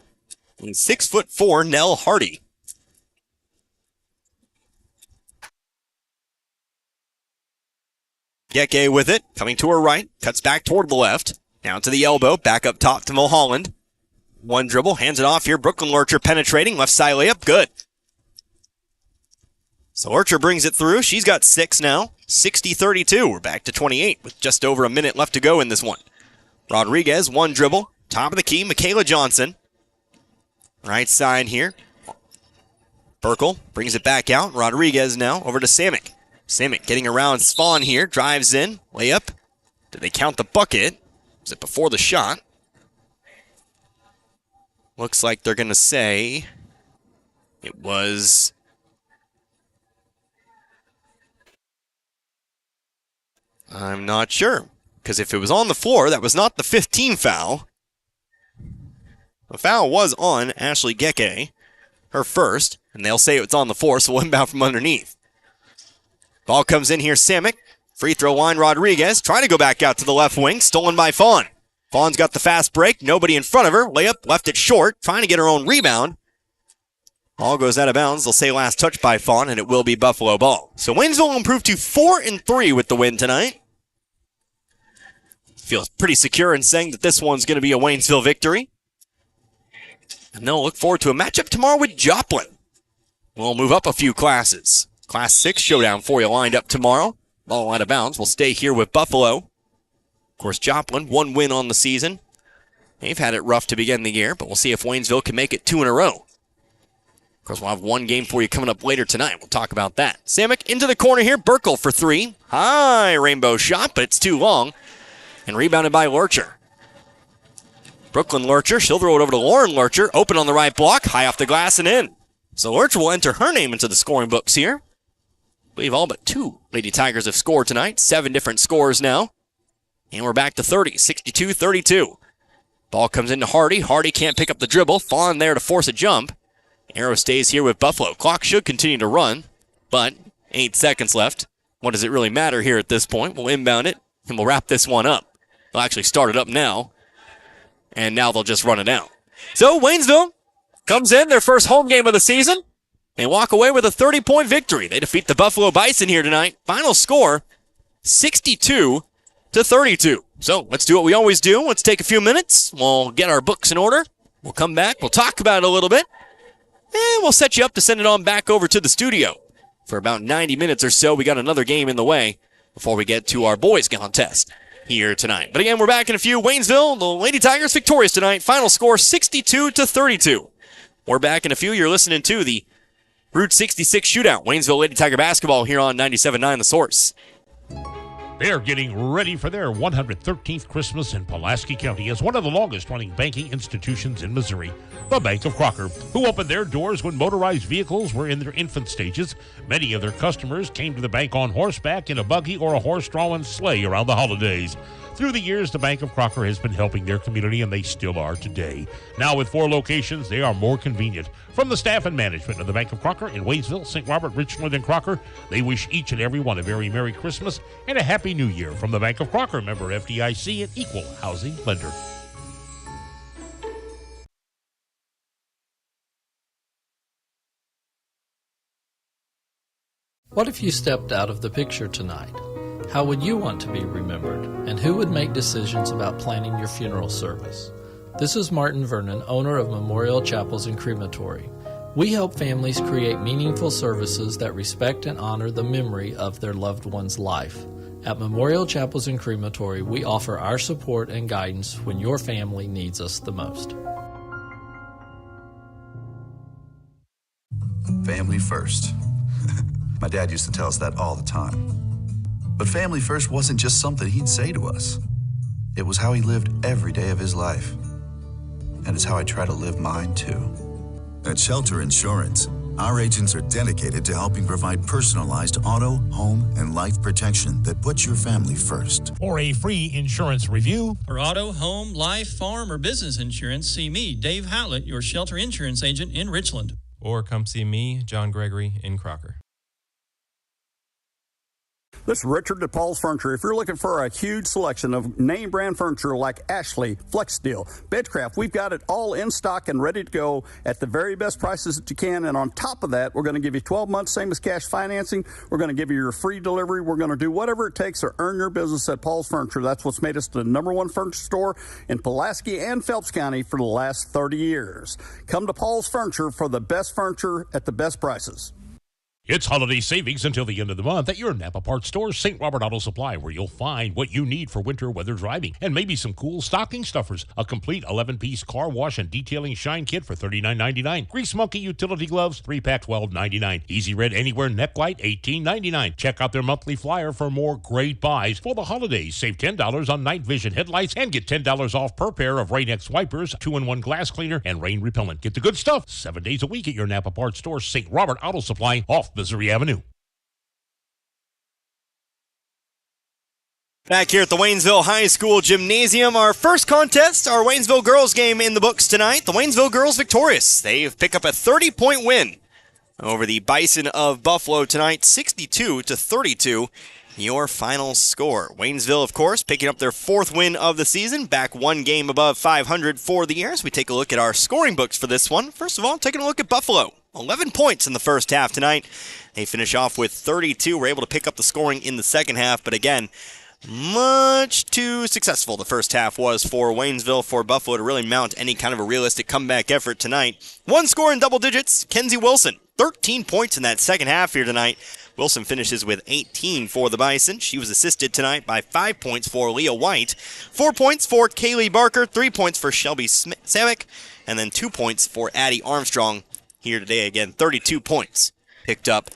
And 6'4", Nell Hardy. Geke with it. Coming to her right. Cuts back toward the left. Down to the elbow. Back up top to Mulholland. 1 dribble. Hands it off here. Brooklyn Lurcher penetrating. Left side layup. Good. So Lurcher brings it through. She's got 6 now. 60-32. We're back to 28 with just over a minute left to go in this one. Rodriguez, 1 dribble. Top of the key. Michaela Johnson. Right side here. Burkle brings it back out. Rodriguez now over to Samick. Samick getting around Spawn here. Drives in. Layup. Did they count the bucket? Was it before the shot? Looks like they're going to say it was... I'm not sure. Because if it was on the floor, that was not the 15 foul. The foul was on Ashley Geke, her first, and they'll say it's on the floor, so we'll inbound from underneath. Ball comes in here, Samick. Free throw line, Rodriguez. Trying to go back out to the left wing, stolen by Fawn. Fawn's got the fast break, nobody in front of her. Layup, left it short, trying to get her own rebound. Ball goes out of bounds. They'll say last touch by Fawn, and it will be Buffalo ball. So Waynesville will improve to 4-3 with the win tonight. Feels pretty secure in saying that this one's going to be a Waynesville victory. And they'll look forward to a matchup tomorrow with Joplin. We'll move up a few classes. Class 6 showdown for you lined up tomorrow. Ball out of bounds. We'll stay here with Buffalo. Of course, Joplin, 1 win on the season. They've had it rough to begin the year, but we'll see if Waynesville can make it 2 in a row. Of course, we'll have 1 game for you coming up later tonight. We'll talk about that. Samick into the corner here. Burkle for 3. High rainbow shot, but it's too long. And rebounded by Lurcher. Brooklyn Lurcher, she'll throw it over to Lauren Lurcher. Open on the right block, high off the glass and in. So Lurcher will enter her name into the scoring books here. I believe all but 2 Lady Tigers have scored tonight. 7 different scores now. And we're back to 30, 62-32. Ball comes into Hardy. Hardy can't pick up the dribble. Fawn there to force a jump. Arrow stays here with Buffalo. Clock should continue to run. but 8 seconds left. What does it really matter here at this point? We'll inbound it, and we'll wrap this one up. They'll actually start it up now, and now they'll just run it out. So Waynesville comes in, their first home game of the season, and walk away with a 30-point victory. They defeat the Buffalo Bison here tonight. Final score, 62-32. So let's do what we always do. Let's take a few minutes. We'll get our books in order. We'll come back. We'll talk about it a little bit. And we'll set you up to send it on back over to the studio. For about 90 minutes or so, we got another game in the way before we get to our boys contest here tonight. But again, we're back in a few. Waynesville, the Lady Tigers victorious tonight. Final score, 62-32. We're back in a few. You're listening to the Route 66 Shootout. Waynesville Lady Tiger basketball here on 97.9 The Source. They're getting ready for their 113th Christmas in Pulaski County as one of the longest-running banking institutions in Missouri, the Bank of Crocker, who opened their doors when motorized vehicles were in their infant stages. Many of their customers came to the bank on horseback, in a buggy, or a horse-drawn sleigh around the holidays. Through the years, the Bank of Crocker has been helping their community, and they still are today. Now, with 4 locations, they are more convenient. From the staff and management of the Bank of Crocker in Waynesville, St. Robert, Richland, and Crocker, they wish each and every one a very Merry Christmas and a Happy New Year from the Bank of Crocker, member FDIC, and equal housing lender. What if you stepped out of the picture tonight? How would you want to be remembered? And who would make decisions about planning your funeral service? This is Martin Vernon, owner of Memorial Chapels and Crematory. We help families create meaningful services that respect and honor the memory of their loved one's life. At Memorial Chapels and Crematory, we offer our support and guidance when your family needs us the most. Family first. My dad used to tell us that all the time. But family first wasn't just something he'd say to us. It was how he lived every day of his life. And it's how I try to live mine, too. At Shelter Insurance, our agents are dedicated to helping provide personalized auto, home, and life protection that puts your family first. For a free insurance review, For auto, home, life, farm, or business insurance, see me, Dave Howlett, your shelter insurance agent in Richland. Or come see me, John Gregory, in Crocker. This is Richard DePaul's Furniture. If you're looking for a huge selection of name brand furniture like Ashley, FlexSteel, Bedcraft, we've got it all in stock and ready to go at the very best prices that you can. And on top of that, we're going to give you 12 months, same as cash financing. We're going to give you your free delivery. We're going to do whatever it takes to earn your business at Paul's Furniture. That's what's made us the #1 furniture store in Pulaski and Phelps County for the last 30 years. Come to Paul's Furniture for the best furniture at the best prices. it's holiday savings until the end of the month at your Napa Parts store, St. Robert Auto Supply, where you'll find what you need for winter weather driving and maybe some cool stocking stuffers. A complete 11-piece car wash and detailing shine kit for $39.99. Grease Monkey utility gloves, 3-pack, $12.99. Easy Red Anywhere neck light, $18.99. Check out their monthly flyer for more great buys for the holidays. Save $10 on night vision headlights and get $10 off per pair of Rain-X wipers, 2-in-1 glass cleaner, and rain repellent. Get the good stuff 7 days a week at your Napa Parts store, St. Robert Auto Supply, off Missouri Avenue. Back here at the Waynesville High School Gymnasium, our first contest, our Waynesville girls game in the books tonight. The Waynesville girls victorious. They pick up a 30-point win over the Bison of Buffalo tonight, 62-32. Your final score. Waynesville, of course, picking up their 4th win of the season, back 1 game above 500 for the year. As we take a look at our scoring books for this one, first of all, taking a look at Buffalo. 11 points in the first half tonight. They finish off with 32. We're able to pick up the scoring in the second half, but again, much too successful the first half was for Waynesville, for Buffalo to really mount any kind of a realistic comeback effort tonight. 1 score in double digits, Kenzie Wilson. 13 points in that second half here tonight. Wilson finishes with 18 for the Bison. She was assisted tonight by 5 points for Leah White, 4 points for Kaylee Barker, 3 points for Shelby Samick, and then 2 points for Addie Armstrong here today. Again, 32 points picked up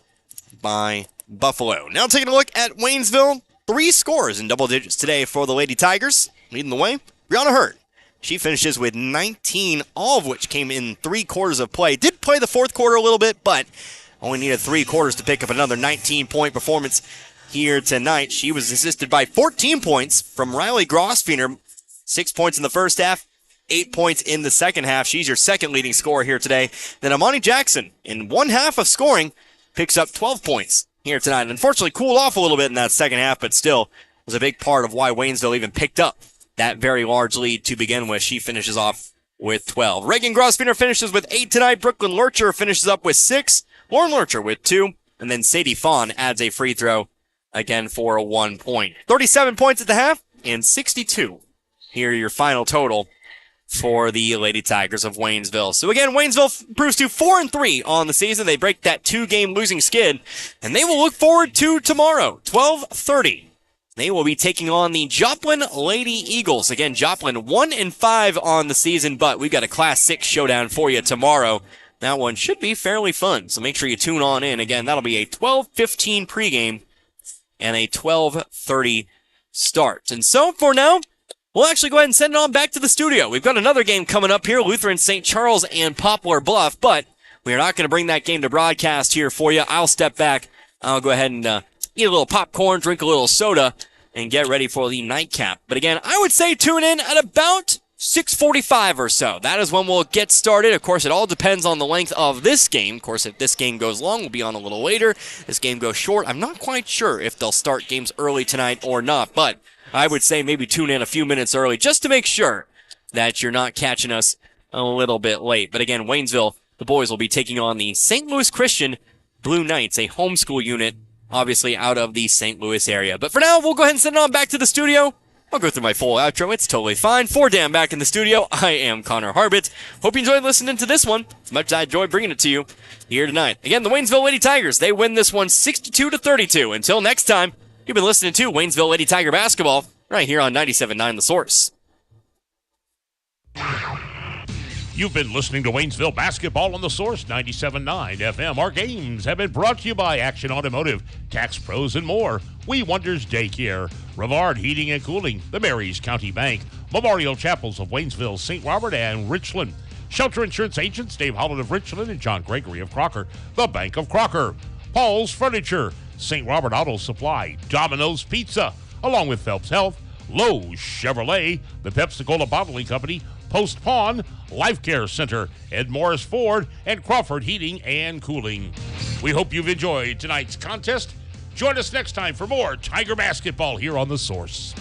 by Buffalo. Now taking a look at Waynesville. 3 scores in double digits today for the Lady Tigers. Leading the way, Brianna Hurd. She finishes with 19, all of which came in 3 quarters of play. Did play the fourth quarter a little bit, but only needed 3 quarters to pick up another 19-point performance here tonight. She was assisted by 14 points from Riley Grosfener. 6 points in the first half, 8 points in the second half. She's your second leading scorer here today. Then Amani Jackson, in 1 half of scoring, picks up 12 points here tonight. Unfortunately, cooled off a little bit in that second half, but still was a big part of why Waynesville even picked up that very large lead to begin with. She finishes off with 12. Reagan Grosvenor finishes with 8 tonight. Brooklyn Lurcher finishes up with 6. Lauren Lurcher with 2. And then Sadie Fawn adds a free throw again for a 1 point. 37 points at the half and 62. Here your final total for the Lady Tigers of Waynesville. So again, Waynesville improves to 4-3 on the season. They break that 2-game losing skid, and they will look forward to tomorrow, 12:30. They will be taking on the Joplin Lady Eagles. Again, Joplin 1-5 on the season, but we've got a Class 6 showdown for you tomorrow. That one should be fairly fun, so make sure you tune on in. Again, that'll be a 12:15 pregame and a 12:30 start. And so for now, we'll actually go ahead and send it on back to the studio. We've got another game coming up here, Lutheran St. Charles and Poplar Bluff, but we're not going to bring that game to broadcast here for you. I'll step back. I'll go ahead and eat a little popcorn, drink a little soda, and get ready for the nightcap. But again, I would say tune in at about 6:45 or so. That is when we'll get started. Of course, it all depends on the length of this game. Of course, if this game goes long, we'll be on a little later. This game goes short, I'm not quite sure if they'll start games early tonight or not, but I would say maybe tune in a few minutes early just to make sure that you're not catching us a little bit late. But again, Waynesville, the boys will be taking on the St. Louis Christian Blue Knights, a homeschool unit, obviously out of the St. Louis area. But for now, we'll go ahead and send it on back to the studio. I'll go through my full outro. It's totally fine. For Dan back in the studio, I am Connor Harbit. Hope you enjoyed listening to this one as much as I enjoyed bringing it to you here tonight. Again, the Waynesville Lady Tigers, they win this one 62-32. Until next time, you've been listening to Waynesville Lady Tiger Basketball right here on 97.9 The Source. You've been listening to Waynesville Basketball on The Source 97.9 FM. Our games have been brought to you by Action Automotive, Tax Pros, and more. We Wonders Daycare, Rivard Heating and Cooling, the Marys County Bank, Memorial Chapels of Waynesville, St. Robert, and Richland. Shelter Insurance Agents Dave Holland of Richland and John Gregory of Crocker, the Bank of Crocker. Paul's Furniture, St. Robert Auto Supply, Domino's Pizza, along with Phelps Health, Lowe's Chevrolet, the Pepsi-Cola Bottling Company, Post Pawn, Life Care Center, Ed Morris Ford, and Crawford Heating and Cooling. We hope you've enjoyed tonight's contest. Join us next time for more Tiger basketball here on The Source.